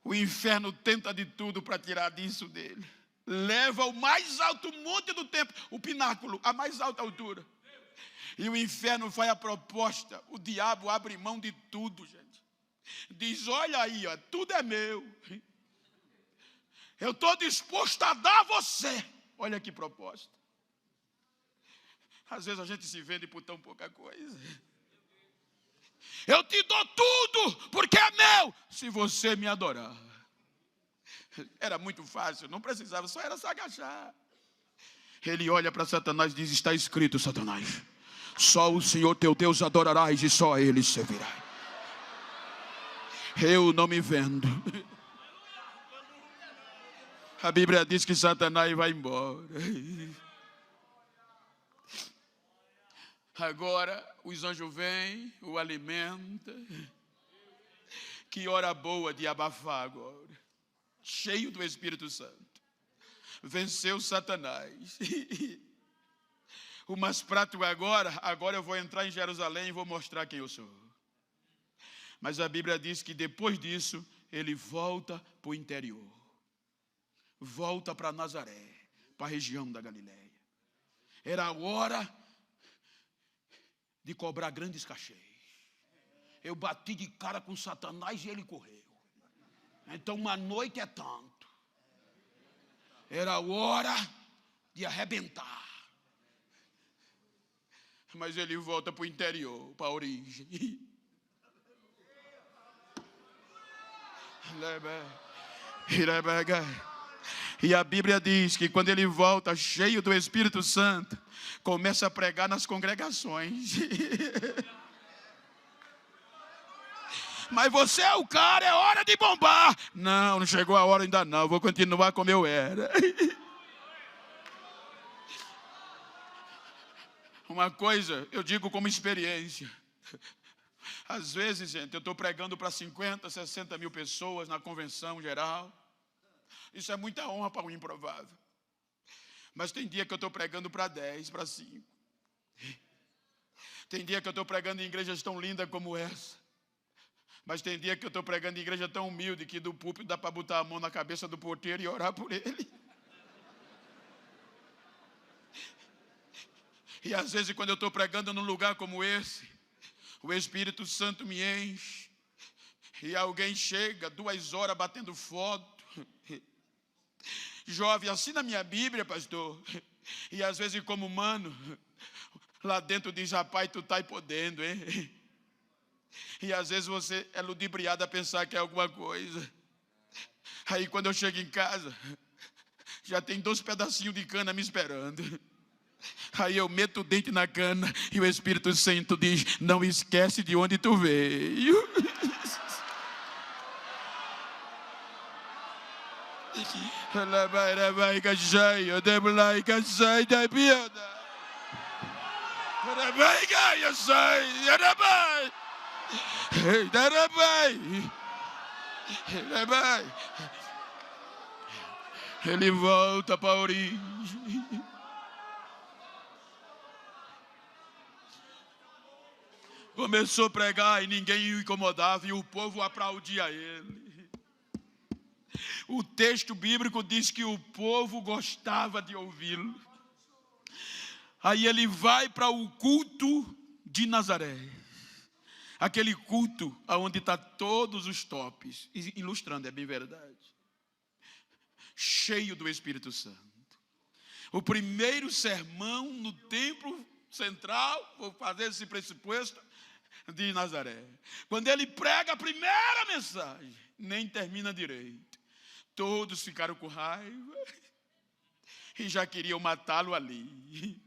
O inferno tenta de tudo para tirar disso dele. Leva ao mais alto monte do templo, o pináculo, a mais alta altura. E o inferno faz a proposta. O diabo abre mão de tudo, gente. Diz, olha aí, ó, tudo é meu. Eu estou disposto a dar a você. Olha que proposta. Às vezes a gente se vende por tão pouca coisa. Eu te dou tudo, porque é meu, se você me adorar. Era muito fácil, não precisava, só era se agachar. Ele olha para Satanás e diz, está escrito, Satanás, só o Senhor teu Deus adorarás e só a Ele servirás. Eu não me vendo. A Bíblia diz que Satanás vai embora. Agora os anjos vêm, o alimenta. Que hora boa de abafar agora. Cheio do Espírito Santo. Venceu Satanás. O mais prático agora eu vou entrar em Jerusalém e vou mostrar quem eu sou. Mas a Bíblia diz que depois disso, ele volta para o interior. Volta para Nazaré, para a região da Galileia. Era a hora de cobrar grandes cachês. Eu bati de cara com Satanás e ele correu. Então uma noite é tanto. Era a hora de arrebentar. Mas ele volta para o interior, para a origem. E a Bíblia diz que quando ele volta cheio do Espírito Santo, começa a pregar nas congregações. Mas você é o cara, é hora de bombar. Não chegou a hora ainda não, vou continuar como eu era. Uma coisa, eu digo como experiência. Às vezes, gente, eu estou pregando para 50, 60 mil pessoas na convenção geral. Isso é muita honra para um improvável. Mas tem dia que eu estou pregando para 10, para 5. Tem dia que eu estou pregando em igrejas tão lindas como essa. Mas tem dia que eu estou pregando em igreja tão humilde que do púlpito dá para botar a mão na cabeça do porteiro e orar por ele. E às vezes quando eu estou pregando num lugar como esse, o Espírito Santo me enche. E alguém chega 2 horas batendo foto. Jovem, assina a minha Bíblia, pastor. E às vezes como humano, lá dentro diz, rapaz, tu tá aí podendo, hein? E às vezes você é ludibriado a pensar que é alguma coisa. Aí quando eu chego em casa, já tem 2 pedacinhos de cana me esperando. Aí eu meto o dente na cana e o Espírito Santo diz, não esquece de onde tu veio. Ele volta para a origem. Começou a pregar e ninguém o incomodava e o povo aplaudia ele. O texto bíblico diz que o povo gostava de ouvi-lo. Aí ele vai para o culto de Nazaré. Aquele culto onde está todos os tops. Ilustrando, é bem verdade. Cheio do Espírito Santo. O primeiro sermão no templo central, vou fazer esse pressuposto, de Nazaré. Quando ele prega a primeira mensagem, nem termina direito. Todos ficaram com raiva e já queriam matá-lo ali.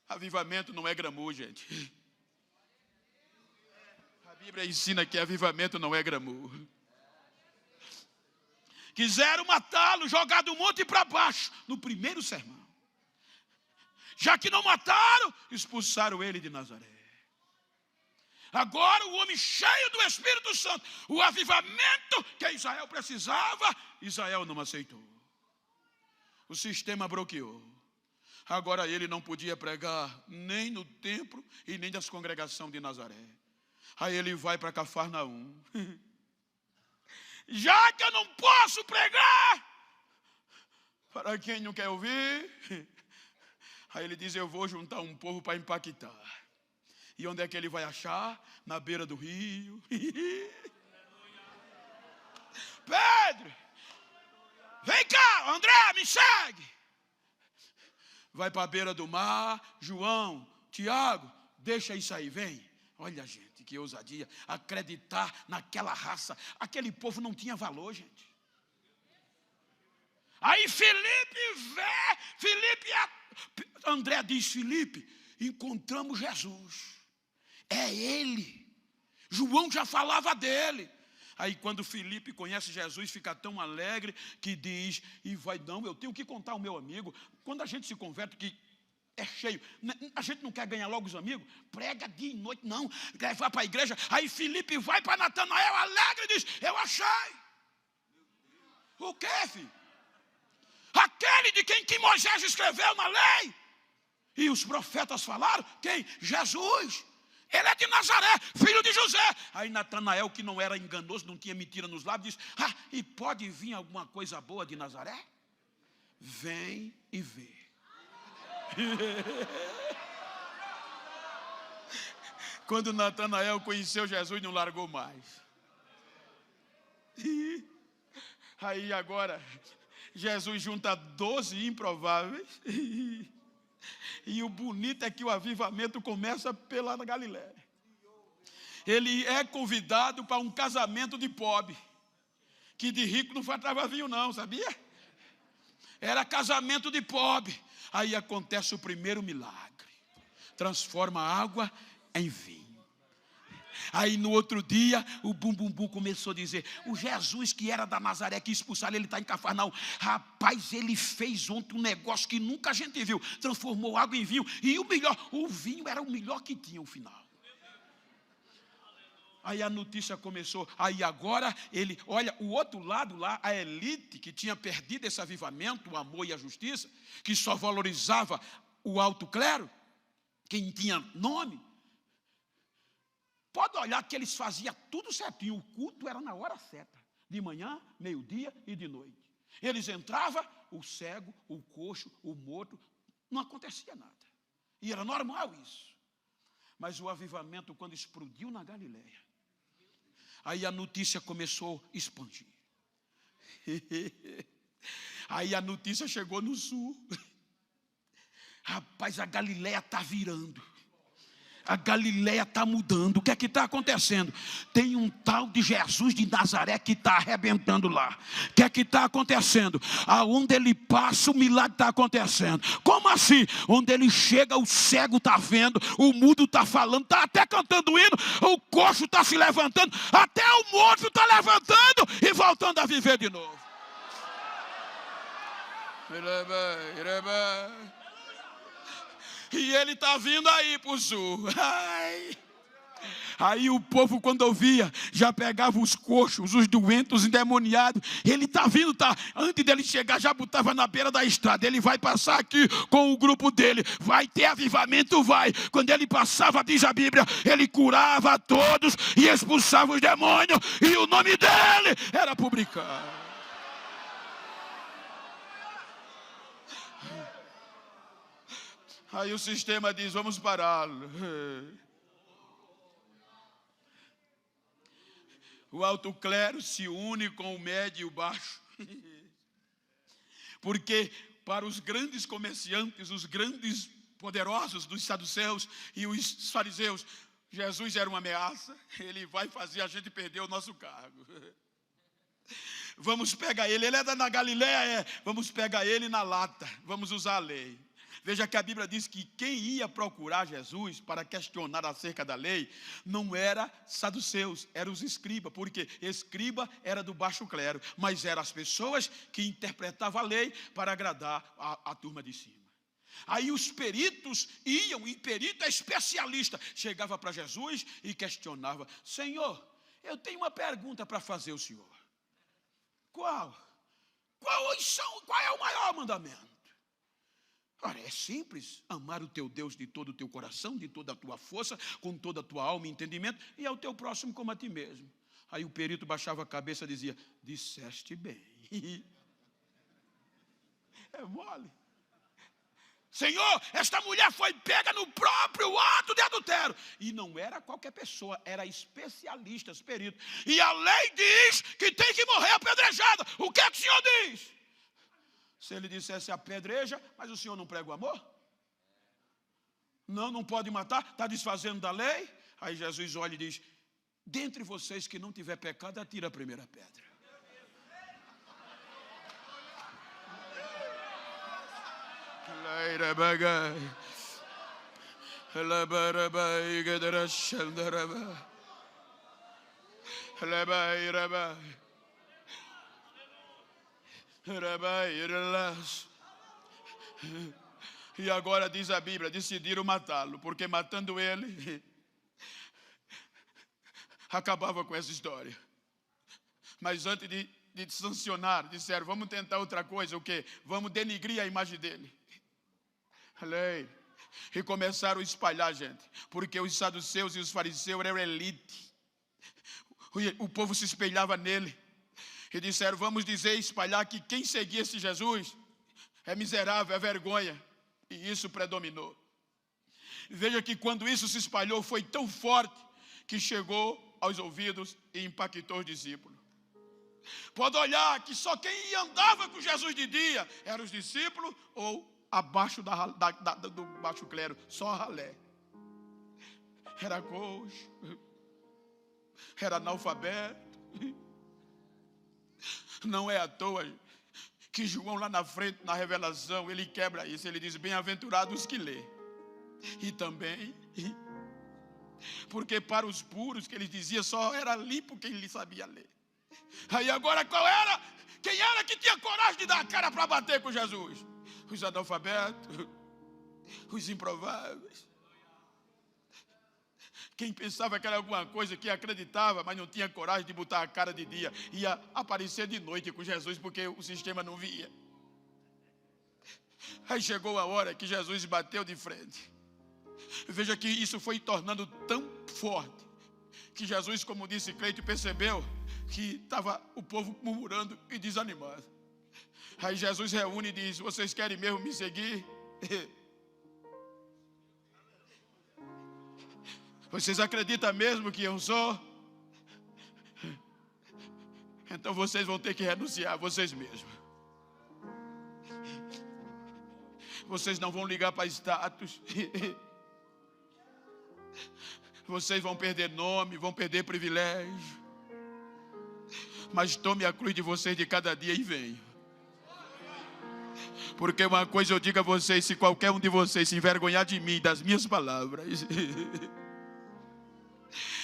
Avivamento não é glamour, gente. A Bíblia ensina que avivamento não é glamour. Quiseram matá-lo, jogar do monte para baixo, no primeiro sermão. Já que não mataram, expulsaram ele de Nazaré. Agora o homem cheio do Espírito Santo, o avivamento que Israel precisava, Israel não aceitou. O sistema bloqueou. Agora ele não podia pregar nem no templo e nem das congregações de Nazaré. Aí ele vai para Cafarnaum. Já que eu não posso pregar para quem não quer ouvir, aí ele diz, eu vou juntar um povo para impactar. E onde é que ele vai achar? Na beira do rio. Pedro, vem cá, André, me segue. Vai para a beira do mar. João, Tiago, deixa isso aí, vem. Olha, gente, que ousadia. Acreditar naquela raça. Aquele povo não tinha valor, gente. Aí André diz, Filipe, encontramos Jesus. É ele. João já falava dele. Aí quando Filipe conhece Jesus, fica tão alegre que diz, e vai, não, eu tenho que contar ao meu amigo. Quando a gente se converte, que é cheio, a gente não quer ganhar logo os amigos, prega dia e noite, não, vai para a igreja. Aí Filipe vai para Natanael alegre e diz, eu achei. O quê, filho? Aquele de quem Moisés escreveu na lei. E os profetas falaram, quem? Jesus. Ele é de Nazaré, filho de José. Aí Natanael, que não era enganoso, não tinha mentira nos lábios, diz, e pode vir alguma coisa boa de Nazaré? Vem e vê. Quando Natanael conheceu Jesus, não largou mais. Aí agora, Jesus junta 12 improváveis. E o bonito é que o avivamento começa pela Galiléia. Ele é convidado para um casamento de pobre. Que de rico não faltava vinho não, sabia? Era casamento de pobre. Aí acontece o primeiro milagre. Transforma a água em vinho. Aí no outro dia, o bum começou a dizer, o Jesus que era da Nazaré, que expulsaram, ele está em Cafarnaum. Rapaz, ele fez ontem um negócio que nunca a gente viu. Transformou água em vinho. E o melhor, o vinho era o melhor que tinha no final. Aí a notícia começou. Aí agora ele, olha, o outro lado lá, a elite que tinha perdido esse avivamento, o amor e a justiça, que só valorizava o alto clero, quem tinha nome. Pode olhar que eles faziam tudo certinho. O culto era na hora certa. De manhã, meio-dia e de noite. Eles entravam, o cego, o coxo, o morto. Não acontecia nada. E era normal isso. Mas o avivamento, quando explodiu na Galiléia, aí a notícia começou a expandir. Aí a notícia chegou no sul. Rapaz, a Galiléia está virando. A Galiléia está mudando. O que é que está acontecendo? Tem um tal de Jesus de Nazaré que está arrebentando lá. O que é que está acontecendo? Aonde ele passa, o milagre está acontecendo. Como assim? Onde ele chega, o cego está vendo, o mudo está falando, está até cantando hino, o coxo está se levantando, até o morto está levantando e voltando a viver de novo. E ele está vindo aí para o sul. Ai. Aí o povo, quando ouvia, já pegava os coxos, os doentes, os endemoniados. Ele está vindo, tá? Antes dele chegar, já botava na beira da estrada. Ele vai passar aqui com o grupo dele. Vai ter avivamento, vai. Quando ele passava, diz a Bíblia, ele curava a todos e expulsava os demônios. E o nome dele era publicado. Aí o sistema diz, vamos pará-lo. O alto clero se une com o médio e o baixo. Porque para os grandes comerciantes, os grandes poderosos dos saduceus e os fariseus, Jesus era uma ameaça. Ele vai fazer a gente perder o nosso cargo. Vamos pegar ele é da Galileia, vamos pegar ele na lata, vamos usar a lei. Veja que a Bíblia diz que quem ia procurar Jesus para questionar acerca da lei não era saduceus, eram os escribas, porque escriba era do baixo clero, mas eram as pessoas que interpretavam a lei para agradar a turma de cima. Aí os peritos iam, e perito é especialista, chegava para Jesus e questionava, Senhor, eu tenho uma pergunta para fazer ao Senhor. Qual? Qual é o maior mandamento? Ora, é simples, amar o teu Deus de todo o teu coração, de toda a tua força, com toda a tua alma e entendimento, e ao teu próximo como a ti mesmo. Aí o perito baixava a cabeça e dizia, disseste bem. É mole. Senhor, esta mulher foi pega no próprio ato de adultério. E não era qualquer pessoa, era especialistas, peritos. E a lei diz que tem que morrer apedrejada. O que é que o Senhor diz? Se ele dissesse apedreja, mas o Senhor não prega o amor? Não pode matar, está desfazendo da lei. Aí Jesus olha e diz, dentre vocês que não tiver pecado, atira a primeira pedra. E agora diz a Bíblia, decidiram matá-lo, porque matando ele, acabava com essa história. Mas antes de sancionar, disseram, vamos tentar outra coisa, o quê? Vamos denigrir a imagem dele. E começaram a espalhar, gente, porque os saduceus e os fariseus eram elite. O povo se espelhava nele. E disseram, vamos dizer, espalhar que quem seguia esse Jesus é miserável, é vergonha. E isso predominou. Veja que quando isso se espalhou, foi tão forte que chegou aos ouvidos e impactou os discípulos. Pode olhar que só quem andava com Jesus de dia eram os discípulos ou abaixo do baixo clero, só ralé. Era coxo, era analfabeto. Não é à toa que João lá na frente, na revelação, ele quebra isso. Ele diz, bem-aventurados os que lê. E também, porque para os puros, que ele dizia, só era limpo quem lhe sabia ler. Aí agora qual era? Quem era que tinha coragem de dar a cara para bater com Jesus? Os analfabetos, os improváveis. Quem pensava que era alguma coisa, que acreditava, mas não tinha coragem de botar a cara de dia, ia aparecer de noite com Jesus, porque o sistema não via. Aí chegou a hora que Jesus bateu de frente. Veja que isso foi tornando tão forte, que Jesus, como disse Cleito, percebeu que estava o povo murmurando e desanimado. Aí Jesus reúne e diz, vocês querem mesmo me seguir? Vocês acreditam mesmo que eu sou? Então vocês vão ter que renunciar a vocês mesmos. Vocês não vão ligar para status. Vocês vão perder nome, vão perder privilégio. Mas tome a cruz de vocês de cada dia e venham. Porque uma coisa eu digo a vocês, se qualquer um de vocês se envergonhar de mim, das minhas palavras,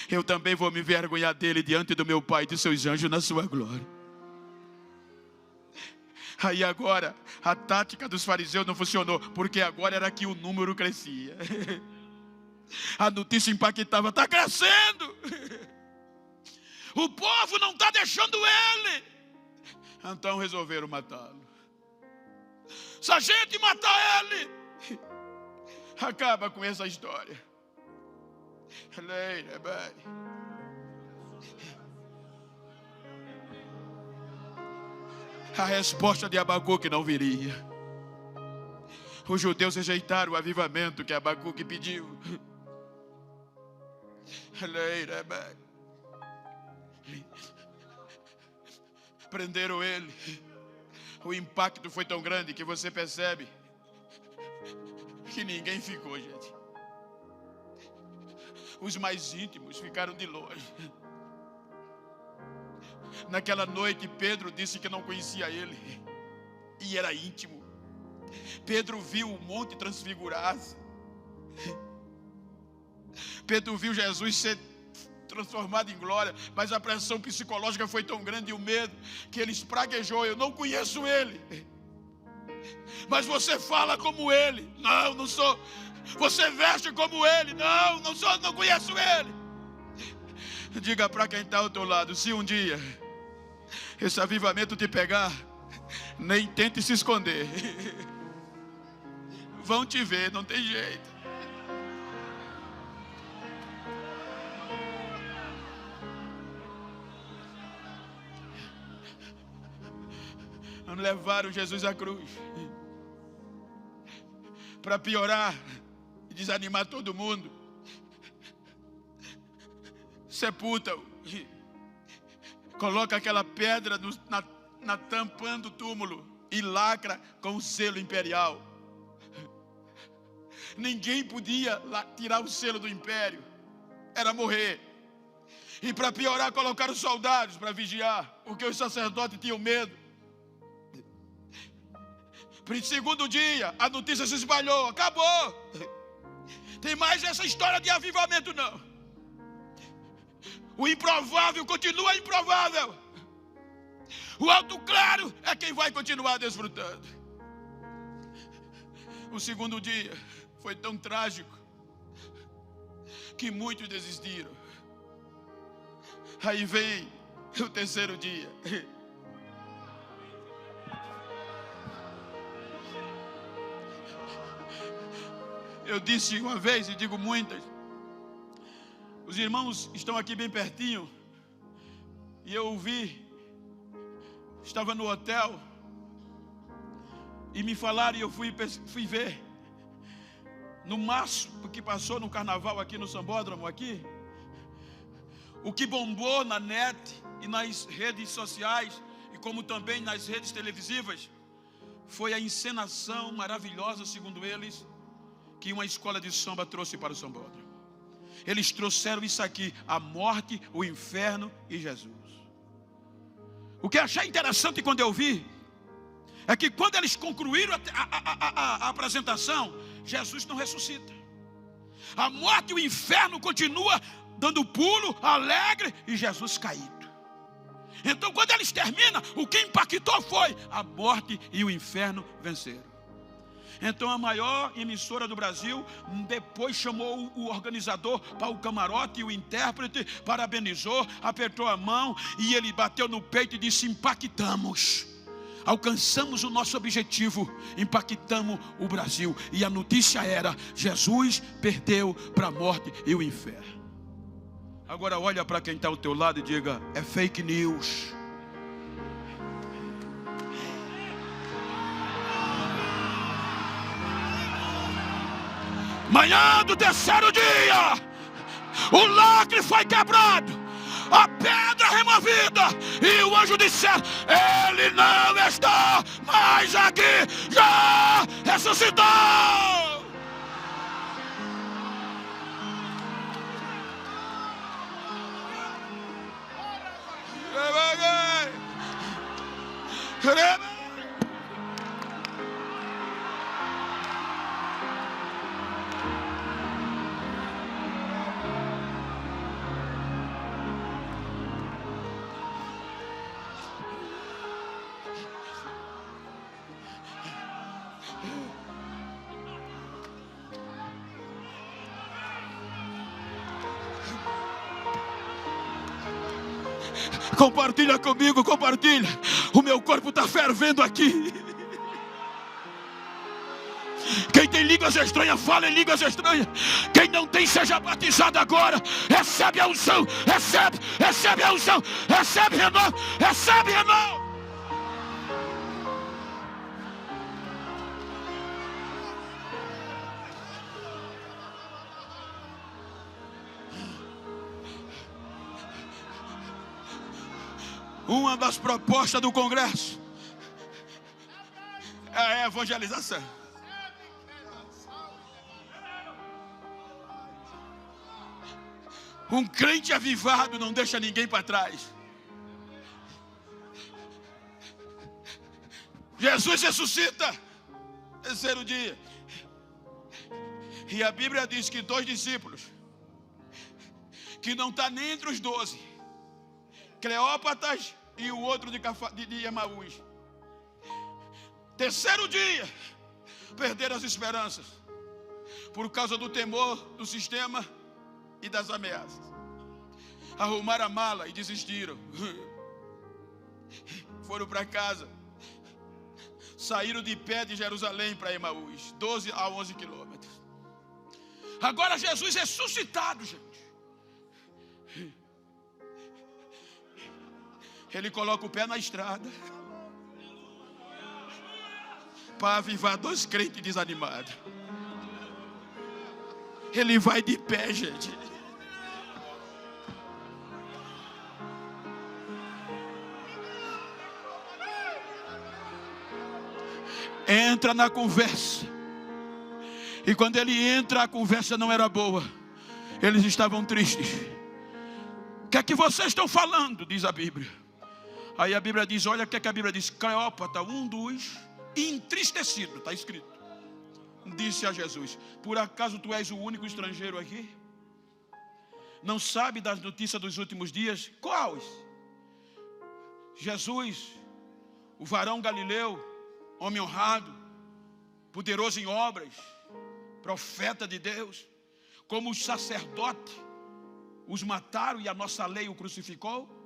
eu também vou me envergonhar dele diante do meu Pai e de seus anjos na sua glória. Aí agora, a tática dos fariseus não funcionou, porque agora era que o número crescia. A notícia impactava: está crescendo. O povo não está deixando ele. Então resolveram matá-lo. Se a gente matar ele, acaba com essa história. A resposta de Abacuque não viria. Os judeus rejeitaram o avivamento que Abacuque pediu. Prenderam ele. O impacto foi tão grande que você percebe que ninguém ficou, gente. Os mais íntimos ficaram de longe. Naquela noite, Pedro disse que não conhecia ele, e era íntimo. Pedro viu o monte transfigurar-se. Pedro viu Jesus ser transformado em glória, mas a pressão psicológica foi tão grande e o medo que ele espraguejou: eu não conheço ele. Mas você fala como ele. Não, não sou. Você veste como ele. Não, não sou, não conheço ele. Diga para quem está ao teu lado: se um dia esse avivamento te pegar, nem tente se esconder. Vão te ver, não tem jeito. Levaram Jesus à cruz. Para piorar e desanimar todo mundo, sepulta-o. Coloca aquela pedra na tampando o túmulo e lacra com o selo imperial. Ninguém podia tirar o selo do império. Era morrer. E para piorar, colocaram soldados para vigiar, porque os sacerdotes tinham medo. Segundo dia, a notícia se espalhou: acabou. Tem mais essa história de avivamento não. O improvável continua improvável. O alto claro é quem vai continuar desfrutando. O segundo dia foi tão trágico que muitos desistiram. Aí vem o terceiro dia. Eu disse uma vez e digo muitas. Os irmãos estão aqui bem pertinho. E eu ouvi. Estava no hotel. E me falaram e eu fui ver. No março, que passou no carnaval aqui no Sambódromo aqui. O que bombou na net e nas redes sociais. E como também nas redes televisivas. Foi a encenação maravilhosa, segundo eles, que uma escola de samba trouxe para o Sambódromo. Eles trouxeram isso aqui: a morte, o inferno e Jesus. O que eu achei interessante quando eu vi é que quando eles concluíram a apresentação, Jesus não ressuscita. A morte e o inferno continua dando pulo, alegre, e Jesus caído. Então quando eles terminam, o que impactou foi: a morte e o inferno venceram. Então a maior emissora do Brasil depois chamou o organizador para o camarote, e o intérprete parabenizou, apertou a mão e ele bateu no peito e disse: impactamos, alcançamos o nosso objetivo, impactamos o Brasil. E a notícia era: Jesus perdeu para a morte e o inferno. Agora olha para quem está ao teu lado e diga: é fake news. Manhã do terceiro dia, o lacre foi quebrado, a pedra removida, e o anjo disse: ele não está mais aqui, já ressuscitou. Compartilha comigo, compartilha. O meu corpo está fervendo aqui. Quem tem línguas estranhas, fala em línguas estranhas. Quem não tem, seja batizado agora. Recebe a unção, recebe a unção, recebe renovo, recebe renovo. Uma das propostas do Congresso é a evangelização. Um crente avivado não deixa ninguém para trás. Jesus ressuscita, terceiro dia. E a Bíblia diz que 2 discípulos, que não está nem entre os 12, Cleópatas e o outro de Emaús, terceiro dia, perderam as esperanças, por causa do temor do sistema e das ameaças. Arrumaram a mala e desistiram. Foram para casa. Saíram de pé de Jerusalém para Emaús, 12 a 11 quilômetros. Agora Jesus ressuscitado, gente. Ele coloca o pé na estrada para avivar 2 crentes desanimados. Ele vai de pé, gente. Entra na conversa. E quando ele entra, a conversa não era boa. Eles estavam tristes. O que é que vocês estão falando? Diz a Bíblia. Aí a Bíblia diz, olha o que é que a Bíblia diz. Cleópatra, um dos entristecidos, está escrito, disse a Jesus: por acaso tu és o único estrangeiro aqui? Não sabe das notícias dos últimos dias? Quais? Jesus, o varão galileu, homem honrado, poderoso em obras, profeta de Deus, como os sacerdotes os mataram e a nossa lei o crucificou?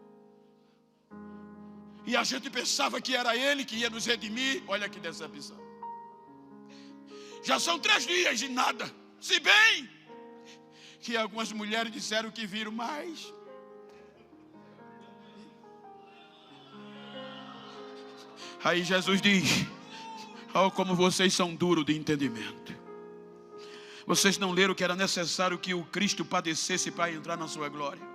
E a gente pensava que era ele que ia nos redimir. Olha que decepção. Já são 3 dias e nada. Se bem que algumas mulheres disseram que viram mais. Aí Jesus diz: oh, como vocês são duros de entendimento. Vocês não leram que era necessário que o Cristo padecesse para entrar na sua glória.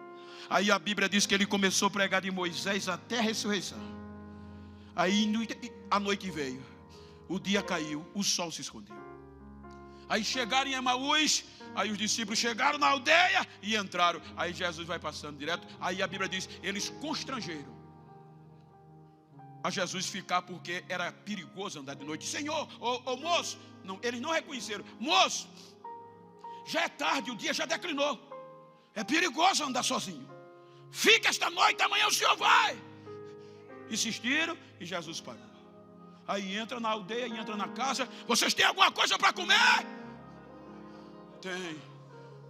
Aí a Bíblia diz que ele começou a pregar de Moisés até a ressurreição. Aí a noite veio, o dia caiu, o sol se escondeu. Aí chegaram em Emaús, aí os discípulos chegaram na aldeia e entraram. Aí Jesus vai passando direto. Aí a Bíblia diz, eles constrangeram a Jesus ficar, porque era perigoso andar de noite. Senhor, moço, não, eles não reconheceram. Moço, já é tarde, o dia já declinou. É perigoso andar sozinho. Fica esta noite, amanhã o senhor vai. Insistiram e Jesus parou. Aí entra na aldeia e entra na casa. Vocês têm alguma coisa para comer?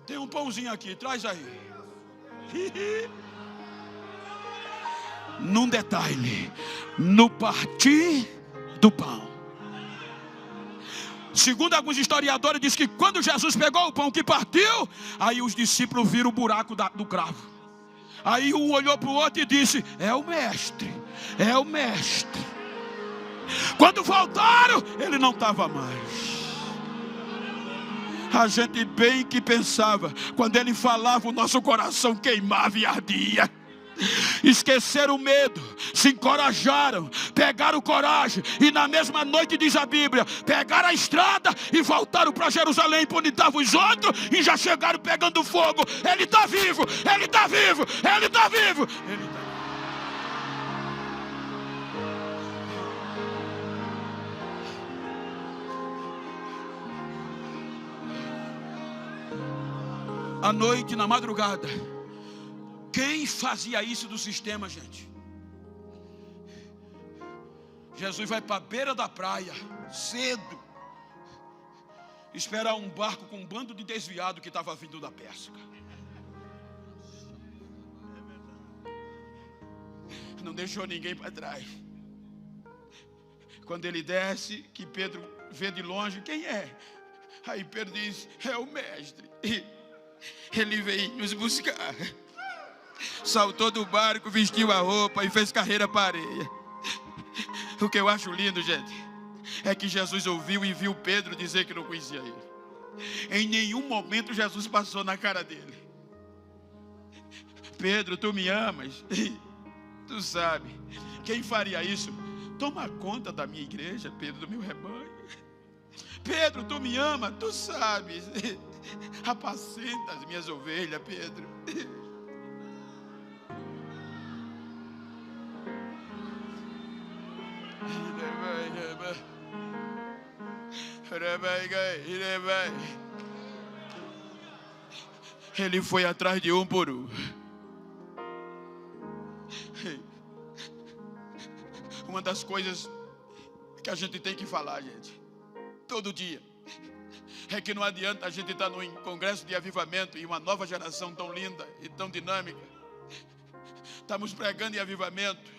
Tem um pãozinho aqui, traz aí. Num detalhe, no partir do pão. Segundo alguns historiadores, diz que quando Jesus pegou o pão que partiu, aí os discípulos viram o buraco do cravo. Aí um olhou para o outro e disse: é o mestre, é o mestre. Quando voltaram, ele não estava mais. A gente bem que pensava, quando ele falava, o nosso coração queimava e ardia. Esqueceram o medo, se encorajaram, pegaram coragem, e na mesma noite, diz a Bíblia, pegaram a estrada e voltaram para Jerusalém, para onde estavam os outros, e já chegaram pegando fogo. Ele está vivo, ele está vivo, ele está vivo, ele está vivo. À noite, na madrugada, quem fazia isso do sistema, gente? Jesus vai para a beira da praia, cedo, esperar um barco com um bando de desviado que estava vindo da pesca. deixou ninguém para trás. Quando ele desce, que Pedro vê de longe, quem é? Aí Pedro diz, é o mestre. Ele veio nos buscar. Saltou do barco, vestiu a roupa e fez carreira para a areia. O que eu acho lindo, gente, é que Jesus ouviu e viu Pedro dizer que não conhecia ele. Em nenhum momento Jesus passou na cara dele. Pedro, tu me amas? Tu sabe. Quem faria isso? Toma conta da minha igreja, Pedro, do meu rebanho. Pedro, tu me ama? Tu sabes. Apacenta as minhas ovelhas, Pedro. Ele foi atrás de um por um. Uma das coisas que a gente tem que falar, gente, todo dia, é que não adianta a gente estar num congresso de avivamento e uma nova geração tão linda e tão dinâmica. Estamos pregando em avivamento,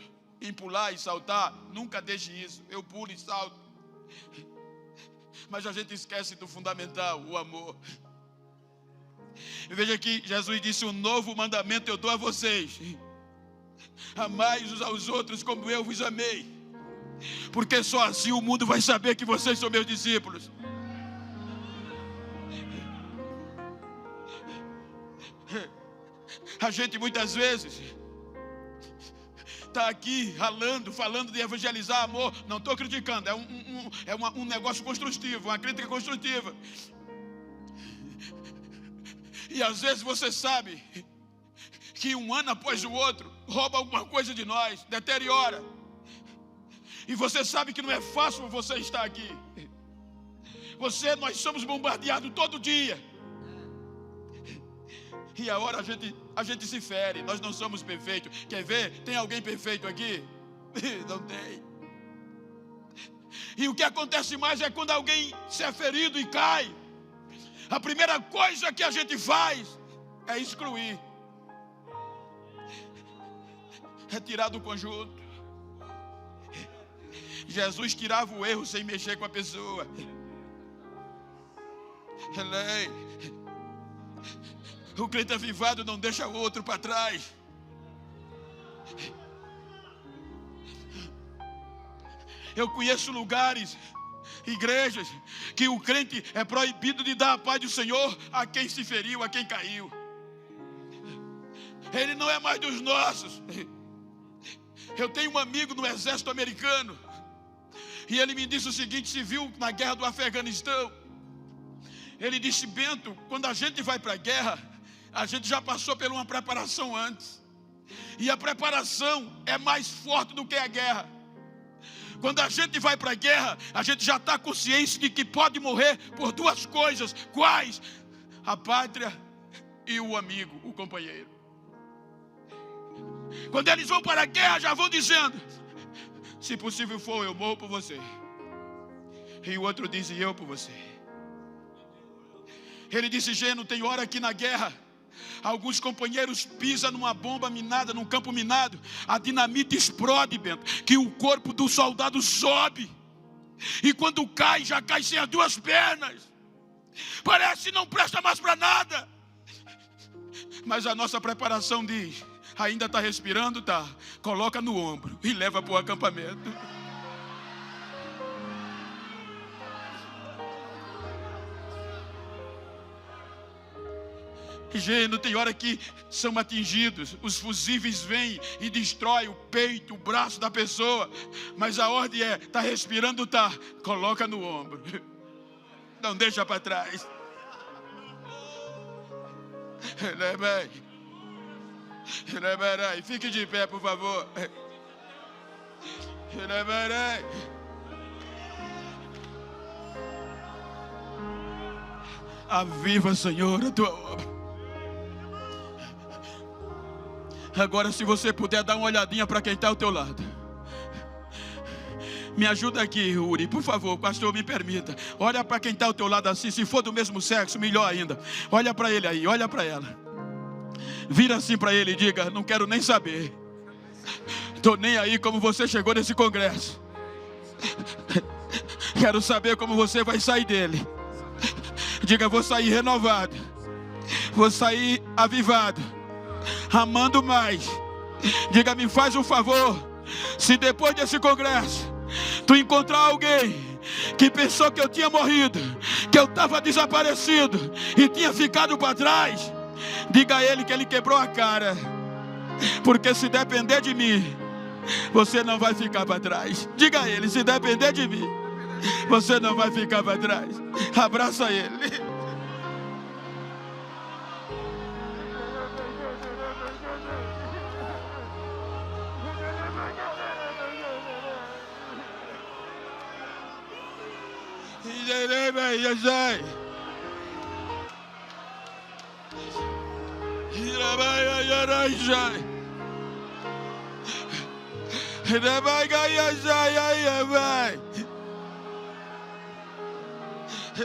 em pular e saltar. Nunca deixe isso. Eu pulo e salto. Mas a gente esquece do fundamental, o amor. E veja que Jesus disse, um novo mandamento eu dou a vocês. Amai uns aos outros como eu vos amei. Porque só assim o mundo vai saber que vocês são meus discípulos. A gente muitas vezes está aqui ralando, falando de evangelizar amor. Não estou criticando, é um negócio construtivo, uma crítica construtiva. E às vezes você sabe que um ano após o outro rouba alguma coisa de nós, deteriora. E você sabe que não é fácil você estar aqui. Nós somos bombardeados todo dia. E a hora a gente se fere. Nós não somos perfeitos. Quer ver? Tem alguém perfeito aqui? Não tem. E o que acontece mais é quando alguém se é ferido e cai. A primeira coisa que a gente faz é excluir. Retirar do conjunto. Jesus tirava o erro sem mexer com a pessoa. O crente avivado não deixa o outro para trás. Eu conheço lugares, igrejas, que o crente é proibido de dar a paz do Senhor a quem se feriu, a quem caiu. Ele não é mais dos nossos. Eu tenho um amigo no exército americano, e ele me disse o seguinte, se viu na guerra do Afeganistão. Ele disse, Bento, quando a gente vai para a guerra, a gente já passou por uma preparação antes. E a preparação é mais forte do que a guerra. Quando a gente vai para a guerra, a gente já está consciente de que pode morrer por duas coisas. Quais? A pátria e o amigo, o companheiro. Quando eles vão para a guerra, já vão dizendo, se possível for, eu morro por você. E o outro diz, e eu por você. Ele disse, Geno, tem hora aqui na guerra, alguns companheiros pisam numa bomba minada, num campo minado, a dinamite explode, Bento, que o corpo do soldado sobe, e quando cai, já cai sem as duas pernas, parece que não presta mais para nada, mas a nossa preparação diz, ainda está respirando, tá? Coloca no ombro e leva para o acampamento. Gênio, tem hora que são atingidos, os fusíveis vêm e destrói o peito, o braço da pessoa, mas a ordem é, está respirando, tá? Coloca no ombro, não deixa para trás. Fique de pé, por favor. Aviva, Senhor, a tua obra. Agora, se você puder dar uma olhadinha para quem está ao teu lado. Me ajuda aqui, Uri, por favor, pastor, me permita. Olha para quem está ao teu lado assim, se for do mesmo sexo, melhor ainda. Olha para ele aí, olha para ela. Vira assim para ele e diga, não quero nem saber. Estou nem aí como você chegou nesse congresso. Quero saber como você vai sair dele. Diga: vou sair renovado, vou sair avivado, amando mais. Diga: me faz um favor, se depois desse congresso tu encontrar alguém que pensou que eu tinha morrido, que eu estava desaparecido e tinha ficado para trás, diga a ele que ele quebrou a cara, porque se depender de mim, você não vai ficar para trás. Diga a ele: se depender de mim, você não vai ficar para trás. Abraça ele.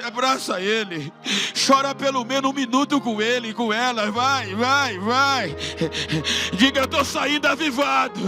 Abraça ele, chora pelo menos 1 minuto com ele, com ela. Vai. Diga: eu estou saindo avivado.